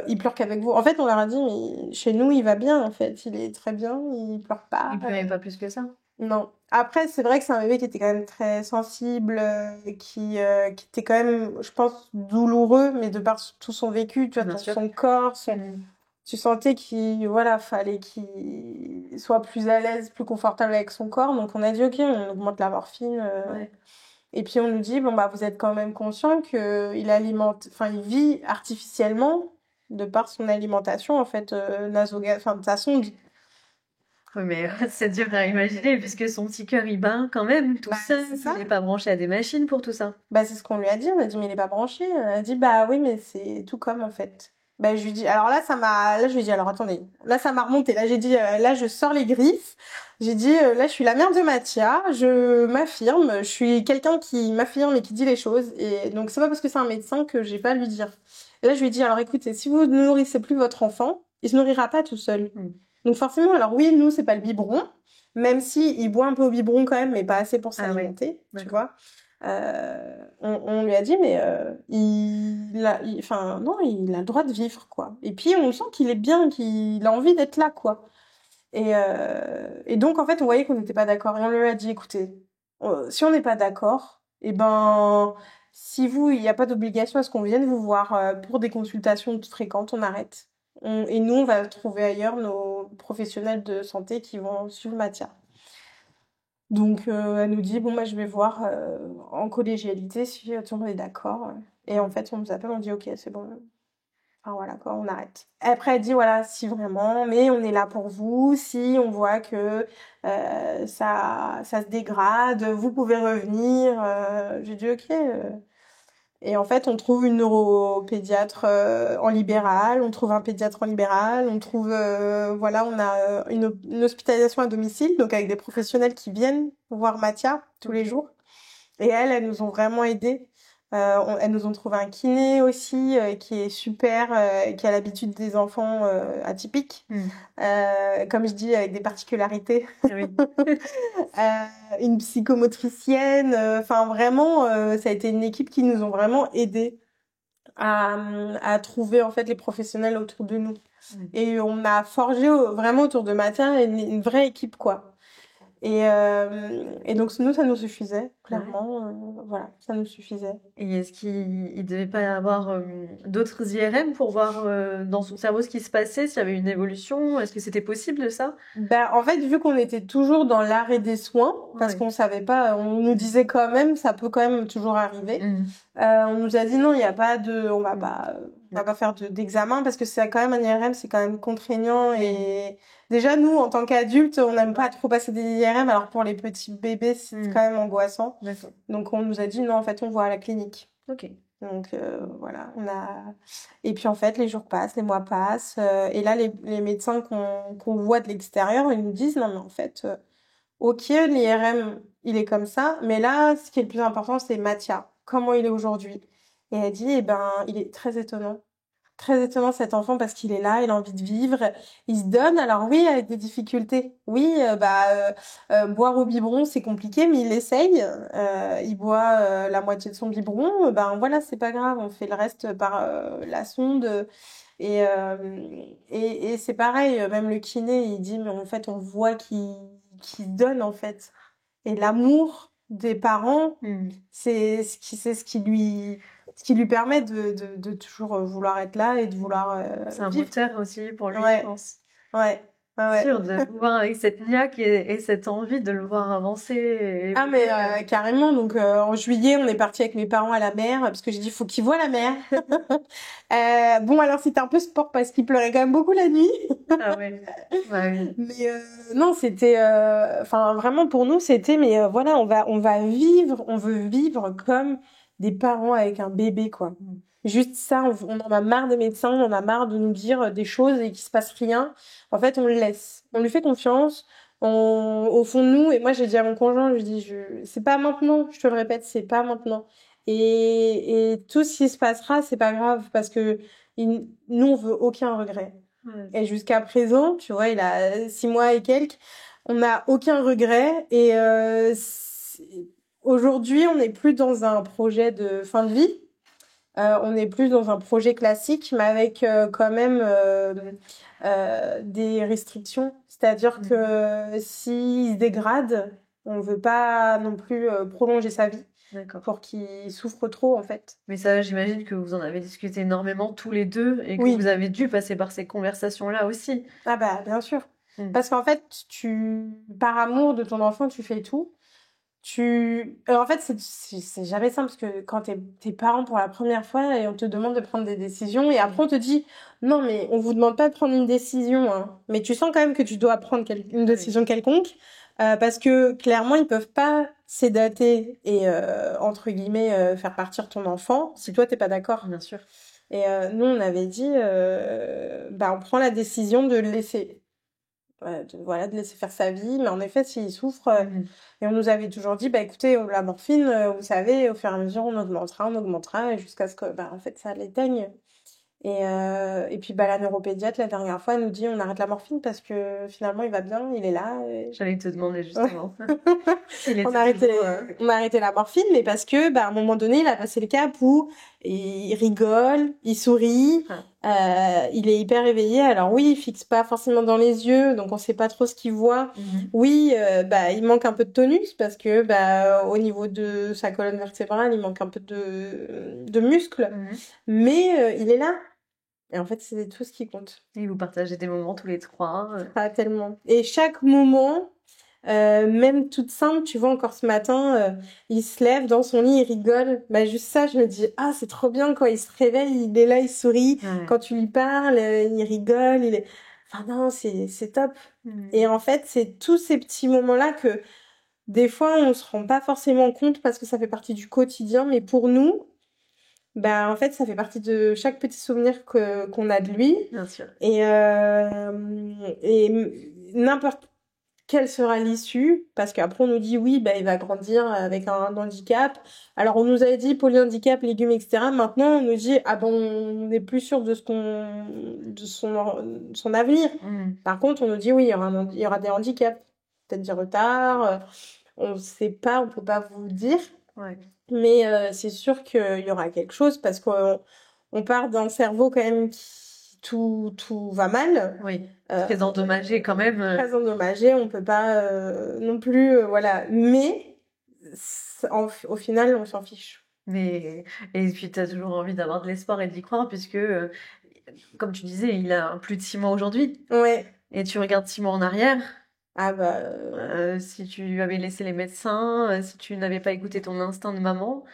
il pleure qu'avec vous. En fait, on leur a dit, mais chez nous, il va bien, en fait. Il est très bien, il pleure pas. Il pleurait pas plus que ça. Non. Après, c'est vrai que c'est un bébé qui était quand même très sensible, qui était quand même, je pense, douloureux, mais de par tout son vécu, tu vois, son corps, tu sentais fallait qu'il soit plus à l'aise, plus confortable avec son corps. Donc on a dit, ok, on augmente la morphine. Et puis on nous dit, bon, bah, vous êtes quand même conscient il vit artificiellement de par son alimentation, en fait, de sa sonde. Oui, mais c'est dur à imaginer, puisque son petit cœur, il bat quand même, tout seul. Il n'est pas branché à des machines pour tout ça. Bah, c'est ce qu'on lui a dit. On a dit, mais il n'est pas branché. Elle a dit, bah oui, mais c'est tout comme, en fait. Bah, je lui dis, alors là, je lui ai dit, alors attendez, là, ça m'a remonté. Là, j'ai dit, là, je sors les griffes. J'ai dit, là, je suis la mère de Mathia. Je m'affirme. Je suis quelqu'un qui m'affirme et qui dit les choses. Et donc, c'est pas parce que c'est un médecin que j'ai pas à lui dire. Et là, je lui ai dit, alors écoutez, si vous ne nourrissez plus votre enfant, il se nourrira pas tout seul. Donc, forcément, alors oui, nous, c'est pas le biberon. Même si il boit un peu au biberon quand même, mais pas assez pour s'alimenter, tu vois. On lui a dit, mais enfin, non, il a le droit de vivre, quoi. Et puis, on sent qu'il est bien, qu'il a envie d'être là, quoi. Et donc, en fait, on voyait qu'on n'était pas d'accord. Et on lui a dit, écoutez, si on n'est pas d'accord, eh ben, si il n'y a pas d'obligation à ce qu'on vienne vous voir pour des consultations fréquentes, on arrête. Et nous, on va trouver ailleurs nos professionnels de santé qui vont suivre Mathia. Donc, elle nous dit, bon, moi, je vais voir en collégialité si tout le monde est d'accord. Et en fait, on nous appelle, on dit, ok, c'est bon. Enfin, voilà, quoi, on arrête. Après, elle dit, voilà, si vraiment, mais on est là pour vous. Si on voit que ça se dégrade, vous pouvez revenir. J'ai dit, ok. Et en fait, on trouve une neuropédiatre en libéral, on trouve un pédiatre en libéral, on trouve, voilà, on a une hospitalisation à domicile, donc avec des professionnels qui viennent voir Mathia tous les jours. Et elles nous ont vraiment aidés. Elles nous ont trouvé un kiné aussi qui est super, qui a l'habitude des enfants atypiques, comme je dis, avec des particularités. Oui. Une psychomotricienne. Enfin, vraiment, ça a été une équipe qui nous ont vraiment aidés à trouver en fait les professionnels autour de nous. Et on a forgé vraiment autour de Mathia une vraie équipe, quoi. Et donc, nous, ça nous suffisait, clairement. Voilà, ça nous suffisait. Et est-ce qu'il devait pas y avoir d'autres IRM pour voir dans son cerveau ce qui se passait, s'il y avait une évolution? Est-ce que c'était possible de ça? Ben, en fait, vu qu'on était toujours dans l'arrêt des soins, parce qu'on savait pas, on nous disait quand même, ça peut quand même toujours arriver. On nous a dit non, il n'y a pas de, on va pas faire d'examen parce que c'est quand même un IRM, c'est quand même contraignant et déjà nous, en tant qu'adultes, on n'aime pas trop passer des IRM, alors pour les petits bébés, c'est quand même angoissant. D'accord. Donc on nous a dit non, en fait, on voit à la clinique. Ok. Donc voilà, et puis en fait les jours passent, les mois passent, et là les médecins qu'on voit de l'extérieur, ils nous disent non mais en fait, ok, l'IRM il est comme ça, mais là ce qui est le plus important c'est Mathia, comment il est aujourd'hui. Et elle dit eh ben il est très étonnant cet enfant parce qu'il est là, il a envie de vivre, il se donne. Alors oui, avec des difficultés. Oui, boire au biberon c'est compliqué, mais il essaye. Il boit la moitié de son biberon. Ben voilà, c'est pas grave, on fait le reste par la sonde. Et, et c'est pareil, même le kiné, il dit mais en fait on voit qu'il donne en fait. Et l'amour des parents, c'est ce qui lui permet de toujours vouloir être là et de vouloir C'est un vivre. moteur aussi pour lui, Ouais. je pense. Ouais. Sûr, de le voir avec cette niaque et cette envie de le voir avancer. Ah mais carrément, donc en juillet on est parti avec mes parents à la mer parce que j'ai dit faut qu'ils voient la mer. Bon alors c'était un peu sport parce qu'il pleurait quand même beaucoup la nuit. Ah ouais. Ouais, oui. Mais non c'était, enfin vraiment pour nous c'était mais voilà on va vivre, on veut vivre comme des parents avec un bébé quoi. Juste ça, on en a marre des médecins, on en a marre de nous dire des choses et qu'il se passe rien. En fait, on le laisse. On lui fait confiance. Au fond de nous, et moi j'ai dit à mon conjoint, je lui dis, c'est pas maintenant, je te le répète, c'est pas maintenant. Et tout ce qui se passera, c'est pas grave parce que nous, on veut aucun regret. Ouais. Et jusqu'à présent, tu vois, il a 6 mois et quelques, on n'a aucun regret. Et aujourd'hui, on n'est plus dans un projet de fin de vie. On est plus dans un projet classique, mais avec quand même des restrictions. C'est-à-dire que s'il se dégrade, on veut pas non plus prolonger sa vie pour qu'il souffre trop, en fait. Mais ça, j'imagine que vous en avez discuté énormément tous les deux et que Oui. vous avez dû passer par ces conversations-là aussi. Ah bah, bien sûr. Parce qu'en fait, par amour de ton enfant, tu fais tout. En fait, c'est jamais simple parce que quand t'es parent pour la première fois et on te demande de prendre des décisions et après on te dit non mais on vous demande pas de prendre une décision hein. Mais tu sens quand même que tu dois prendre une décision quelconque parce que clairement ils peuvent pas sédater et entre guillemets faire partir ton enfant si toi t'es pas d'accord. Bien sûr. Et nous on avait dit on prend la décision de le laisser. De laisser faire sa vie, mais en effet s'il souffre et on nous avait toujours dit écoutez la morphine vous savez au fur et à mesure on augmentera et jusqu'à ce que en fait ça l'éteigne Et puis la neuropédiatre la dernière fois elle nous dit on arrête la morphine parce que finalement il va bien, il est là. J'allais te demander justement. On a arrêté, on a arrêté la morphine, mais parce que, à un moment donné, il a passé le cap où il rigole, il sourit, il est hyper éveillé. Alors oui, il fixe pas forcément dans les yeux, donc on sait pas trop ce qu'il voit. Oui, il manque un peu de tonus parce que, au niveau de sa colonne vertébrale, il manque un peu de muscles. Mais il est là. Et en fait, c'est tout ce qui compte. Et vous partagez des moments tous les trois. Ah, tellement. Et chaque moment, même toute simple, tu vois, encore ce matin, il se lève dans son lit, il rigole. Juste ça, je me dis, ah, c'est trop bien, quand il se réveille, il est là, il sourit. Ouais. Quand tu lui parles, il rigole, Enfin non, c'est top. Et en fait, c'est tous ces petits moments-là que, des fois, on se rend pas forcément compte parce que ça fait partie du quotidien, mais pour nous, en fait, ça fait partie de chaque petit souvenir qu'on a de lui. Bien sûr. Et n'importe quelle sera l'issue, parce qu'après on nous dit oui, il va grandir avec un handicap. Alors on nous avait dit polyhandicap, légumes, etc. Maintenant on nous dit ah bon, on n'est plus sûr de son avenir. Par contre on nous dit oui, il y aura des handicaps, peut-être des retards. On sait pas, on peut pas vous dire. Ouais. Mais c'est sûr qu'il y aura quelque chose parce qu'on part d'un cerveau quand même qui tout va mal. Oui, très endommagé quand même. Très endommagé, on peut pas non plus, voilà. Mais au final, on s'en fiche. Et puis, tu as toujours envie d'avoir de l'espoir et d'y croire, puisque, comme tu disais, il a plus de 6 mois aujourd'hui. Ouais. Et tu regardes 6 mois en arrière. Ah si tu avais laissé les médecins, si tu n'avais pas écouté ton instinct de maman,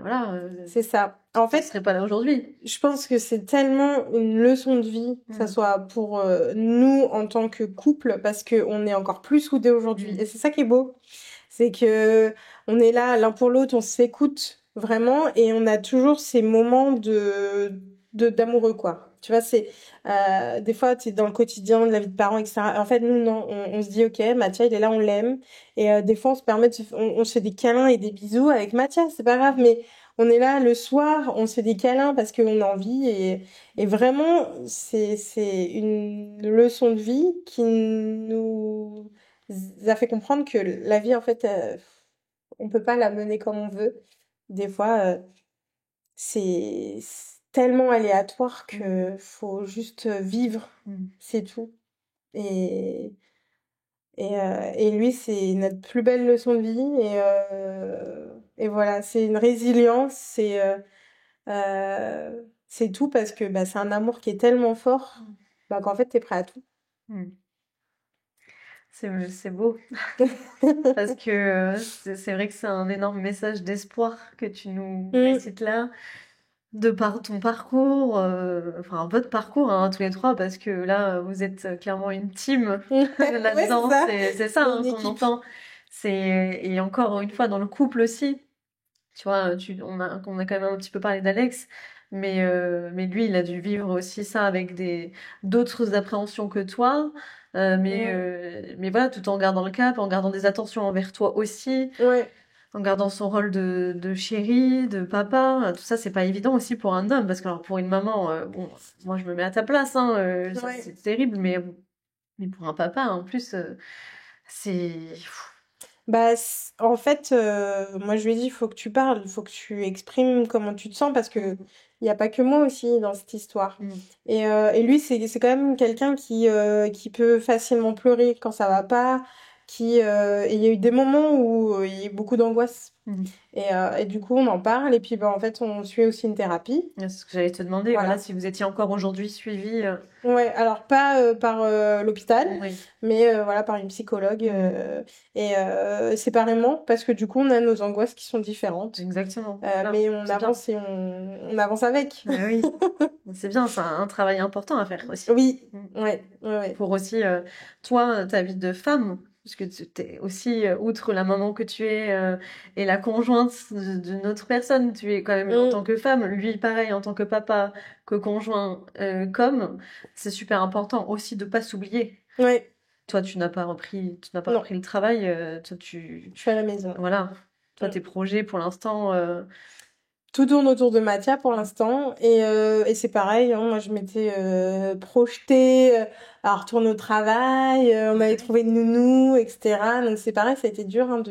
voilà. C'est ça. En fait, tu serais pas là aujourd'hui. Je pense que c'est tellement une leçon de vie, que ça soit pour nous en tant que couple, parce que on est encore plus soudés aujourd'hui. Et c'est ça qui est beau. C'est que on est là l'un pour l'autre, on s'écoute vraiment et on a toujours ces moments d'amoureux, quoi. Tu vois, des fois, tu es dans le quotidien de la vie de parents, etc. En fait, nous, non, on se dit, ok, Mathia, il est là, on l'aime. Et des fois, on se permet on se fait des câlins et des bisous avec Mathia, c'est pas grave, mais on est là le soir, on se fait des câlins parce qu'on a envie. Et vraiment, c'est une leçon de vie qui nous a fait comprendre que la vie, en fait, on peut pas la mener comme on veut. Des fois, c'est tellement aléatoire que faut juste vivre, c'est tout. Et lui, c'est notre plus belle leçon de vie. Et voilà, c'est une résilience, c'est tout parce que c'est un amour qui est tellement fort qu'en fait, t'es prêt à tout. C'est beau. Parce que c'est vrai que c'est un énorme message d'espoir que tu nous récites là, de par ton parcours, enfin votre parcours, hein, tous les trois, parce que là, vous êtes clairement une team là-dedans. C'est ça hein, qu'on entend. Et encore une fois, dans le couple aussi. Tu vois, on a quand même un petit peu parlé d'Alex, mais lui, il a dû vivre aussi ça avec d'autres appréhensions que toi. Mais voilà, tout en gardant le cap, en gardant des attentions envers toi aussi, en gardant son rôle de chéri, de papa. Tout ça, c'est pas évident aussi pour un homme, parce que alors, pour une maman, bon, moi je me mets à ta place, hein, c'est terrible, mais pour un papa, en plus, c'est. En fait, moi je lui ai dit, il faut que tu parles, il faut que tu exprimes comment tu te sens parce que il n'y a pas que moi aussi dans cette histoire. Et lui, c'est quand même quelqu'un qui peut facilement pleurer quand ça va pas, et il y a eu des moments où il y a eu beaucoup d'angoisse. Et du coup, on en parle et puis en fait, on suit aussi une thérapie. C'est ce que j'allais te demander, voilà, si vous étiez encore aujourd'hui suivi. Ouais, alors pas par l'hôpital, mais voilà, par une psychologue et séparément parce que du coup, on a nos angoisses qui sont différentes. Exactement. Mais on avance et on avance avec. Oui, c'est bien, c'est un travail important à faire aussi. Oui, ouais. Pour aussi, toi, ta vie de femme, parce que tu es aussi, outre la maman que tu es et la conjointe d'une autre personne, tu es quand même en tant que femme, lui pareil en tant que papa, que conjoint, c'est super important aussi de pas s'oublier. Ouais. Toi, tu n'as pas repris le travail, toi je suis à la maison. Voilà. Toi, tes projets pour l'instant, tout tourne autour de Mathia pour l'instant et c'est pareil, hein, moi je m'étais projetée à retourner au travail, on avait trouvé une nounou, etc. Donc c'est pareil, ça a été dur hein,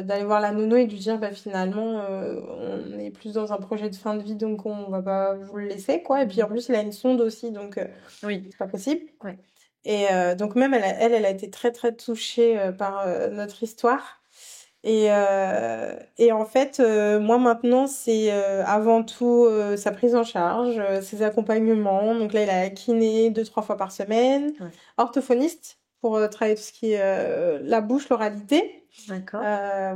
d'aller voir la nounou et de lui dire bah finalement on est plus dans un projet de fin de vie donc on va pas vous le laisser quoi. Et puis en plus il a une sonde aussi donc Oui. c'est pas possible. Ouais. Et donc même elle a été très très touchée par notre histoire. Et en fait, moi maintenant, c'est avant tout sa prise en charge, ses accompagnements. Donc là, il a la kiné 2-3 fois par semaine, Ouais. orthophoniste pour travailler tout ce qui est la bouche, l'oralité. D'accord.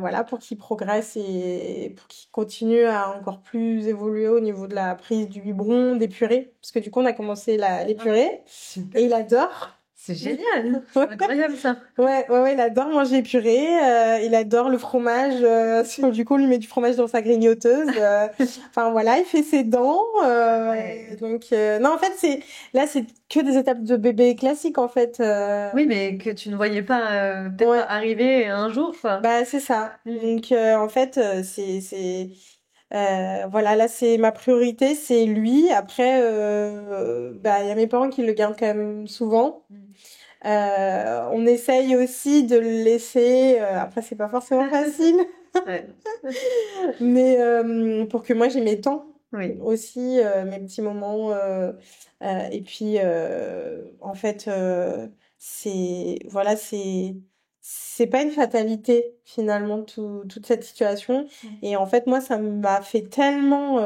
Voilà, pour qu'il progresse et pour qu'il continue à encore plus évoluer au niveau de la prise du biberon, des purées. Parce que du coup, on a commencé les purées Super. et il adore. C'est génial, c'est incroyable ça. Ouais, il adore manger purée, il adore le fromage, du coup on lui met du fromage dans sa grignoteuse, enfin voilà, il fait ses dents, Ouais. donc non en fait c'est que des étapes de bébé classiques en fait. Oui, mais que tu ne voyais pas peut-être Ouais. pas arriver un jour, quoi. Bah c'est ça, donc en fait voilà, là c'est ma priorité, c'est lui. Après, bah il y a mes parents qui le gardent quand même souvent. On essaye aussi de le laisser. Après, c'est pas forcément facile, Ouais. mais pour que moi j'ai mes temps Oui. aussi, mes petits moments. Et puis, en fait, c'est pas une fatalité finalement toute cette situation. Et en fait, moi, ça m'a fait tellement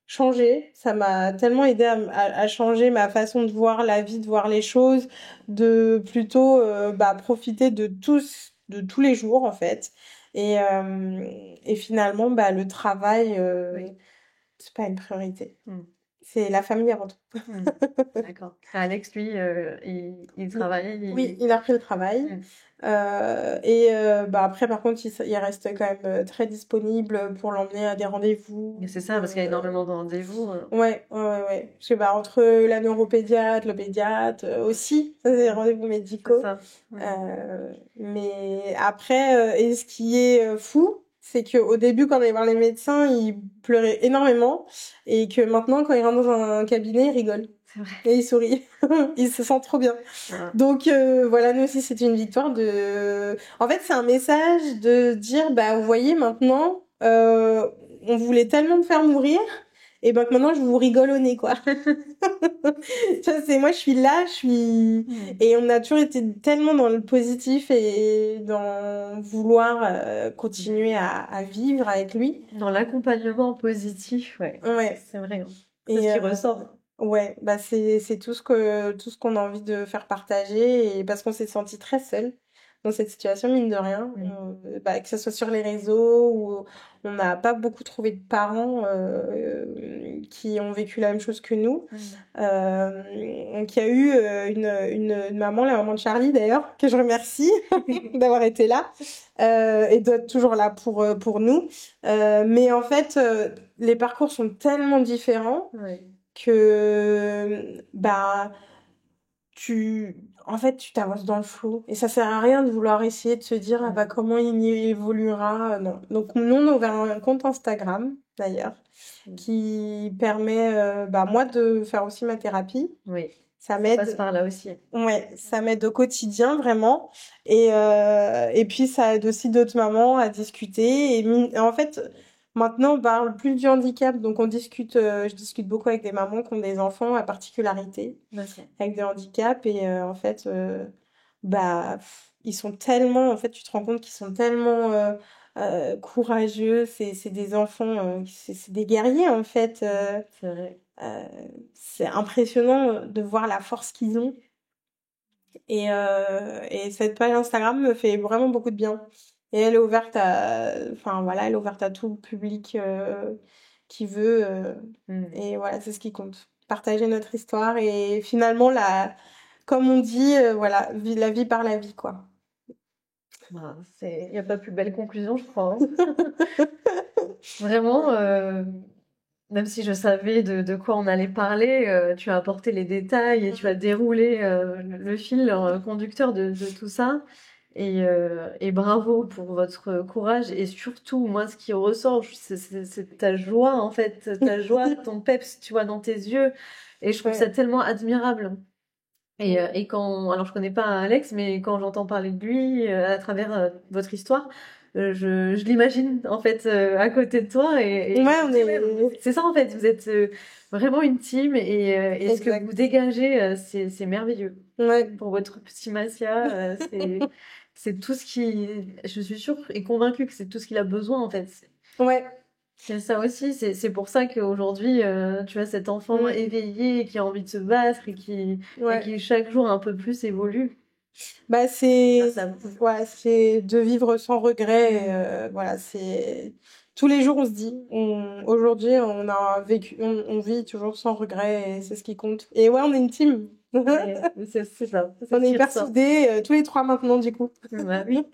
changer, ça m'a tellement aidé à changer ma façon de voir la vie, de voir les choses, de plutôt bah, profiter de tous les jours en fait. Et finalement, bah, le travail, Oui. c'est pas une priorité. Mm. C'est la famille avant tout. D'accord. Alex, lui, il travaille. Oui, il a repris le travail. Mm. Bah après, par contre, il reste quand même très disponible pour l'emmener à des rendez-vous. Mais c'est ça, parce qu'il y a énormément de rendez-vous. Ouais. Parce que bah, entre la neuropédiatre, le pédiatre aussi, ça, c'est des rendez-vous C'est médicaux. ça. Mm. Mais après, et ce qui est fou, c'est qu'au début, quand on allait voir les médecins, il pleurait énormément. Et que maintenant, quand il rentre dans un cabinet, il rigole. C'est vrai. Et il sourit. Il se sent trop bien. Ah. Donc voilà, nous aussi, c'est une victoire de... En fait, c'est un message de dire, bah, vous voyez, maintenant, on voulait tellement me faire mourir, et ben que maintenant, je vous rigole au nez, quoi. Ça, c'est moi, je suis là, et on a toujours été tellement dans le positif et dans vouloir continuer à vivre avec lui. Dans l'accompagnement positif, ouais. Ouais. C'est vrai. Hein. C'est Et ce qui ressort. ouais, bah c'est tout ce qu'on a envie de faire partager et parce qu'on s'est senti très seul dans cette situation mine de rien, bah, que ce soit sur les réseaux ou on n'a pas beaucoup trouvé de parents qui ont vécu la même chose que nous. Donc il y a eu une maman, la maman de Charlie d'ailleurs, que je remercie d'avoir été là et d'être toujours là pour nous. Mais en fait, les parcours sont tellement différents Ouais. que bah tu t'avances dans le flou et ça sert à rien de vouloir essayer de se dire ah bah comment il y évoluera non. Donc nous on a ouvert un compte Instagram d'ailleurs qui permet bah moi de faire aussi ma thérapie. Oui. Ça Ça m'aide. passe par là aussi. Ouais, ça m'aide au quotidien vraiment et puis ça aide aussi d'autres mamans à discuter et en fait maintenant on parle plus du handicap donc je discute beaucoup avec des mamans qui ont des enfants à particularité Okay. avec des handicaps et en fait bah ils sont tellement en fait tu te rends compte qu'ils sont tellement courageux, c'est des enfants c'est des guerriers en fait C'est vrai. c'est impressionnant de voir la force qu'ils ont et cette page Instagram me fait vraiment beaucoup de bien. Et elle est ouverte enfin voilà, elle est ouverte à tout public qui veut. Et voilà, c'est ce qui compte. Partager notre histoire et finalement, comme on dit, voilà, la vie par la vie, quoi. Bah, il n'y a pas plus belle conclusion, je crois. Vraiment, même si je savais de quoi on allait parler, tu as apporté les détails et tu as déroulé le fil conducteur de tout ça. Et bravo pour votre courage. Et surtout, moi, ce qui ressort, c'est ta joie, en fait. Ta joie, ton peps, tu vois, dans tes yeux. Et je trouve ça tellement admirable. Et quand, alors je connais pas Alex, mais quand j'entends parler de lui à travers votre histoire, je l'imagine en fait à côté de toi c'est ça en fait, vous êtes vraiment une team et ce que vous dégagez, c'est merveilleux. Pour votre petit Mathia, c'est tout ce qui, je suis sûre et convaincue que c'est tout ce qu'il a besoin en fait. C'est ça aussi, c'est pour ça qu'aujourd'hui, tu as cet enfant éveillé qui a envie de se battre et qui chaque jour un peu plus évolue. Bah c'est de vivre sans regret. Voilà, c'est tous les jours on se dit, aujourd'hui on a vécu, on vit toujours sans regret et c'est ce qui compte. Et on est une team. C'est ça. On est hyper soudés, tous les trois maintenant du coup. Bah oui.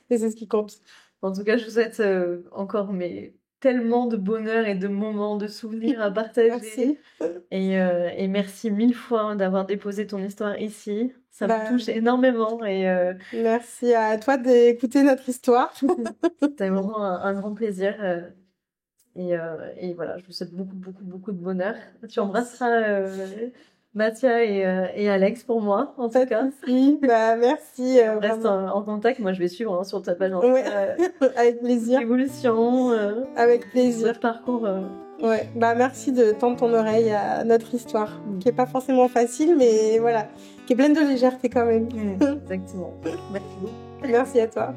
Et c'est ce qui compte. En tout cas, je vous souhaite encore tellement de bonheur et de moments, de souvenirs à partager. Merci. Et merci mille fois d'avoir déposé ton histoire ici. Ça me touche énormément. Merci à toi d'écouter notre histoire. C'était vraiment un grand plaisir. Et voilà, je vous souhaite beaucoup, beaucoup, beaucoup de bonheur. Tu embrasseras Mathia et Alex pour moi, en tout cas. Oui, merci. On reste en contact. Moi, je vais suivre sur ta page. Avec plaisir. Évolution. Avec plaisir. Bref parcours. Merci de tendre ton oreille à notre histoire, qui est pas forcément facile, mais voilà, qui est pleine de légèreté quand même. Exactement. Merci beaucoup. Merci à toi.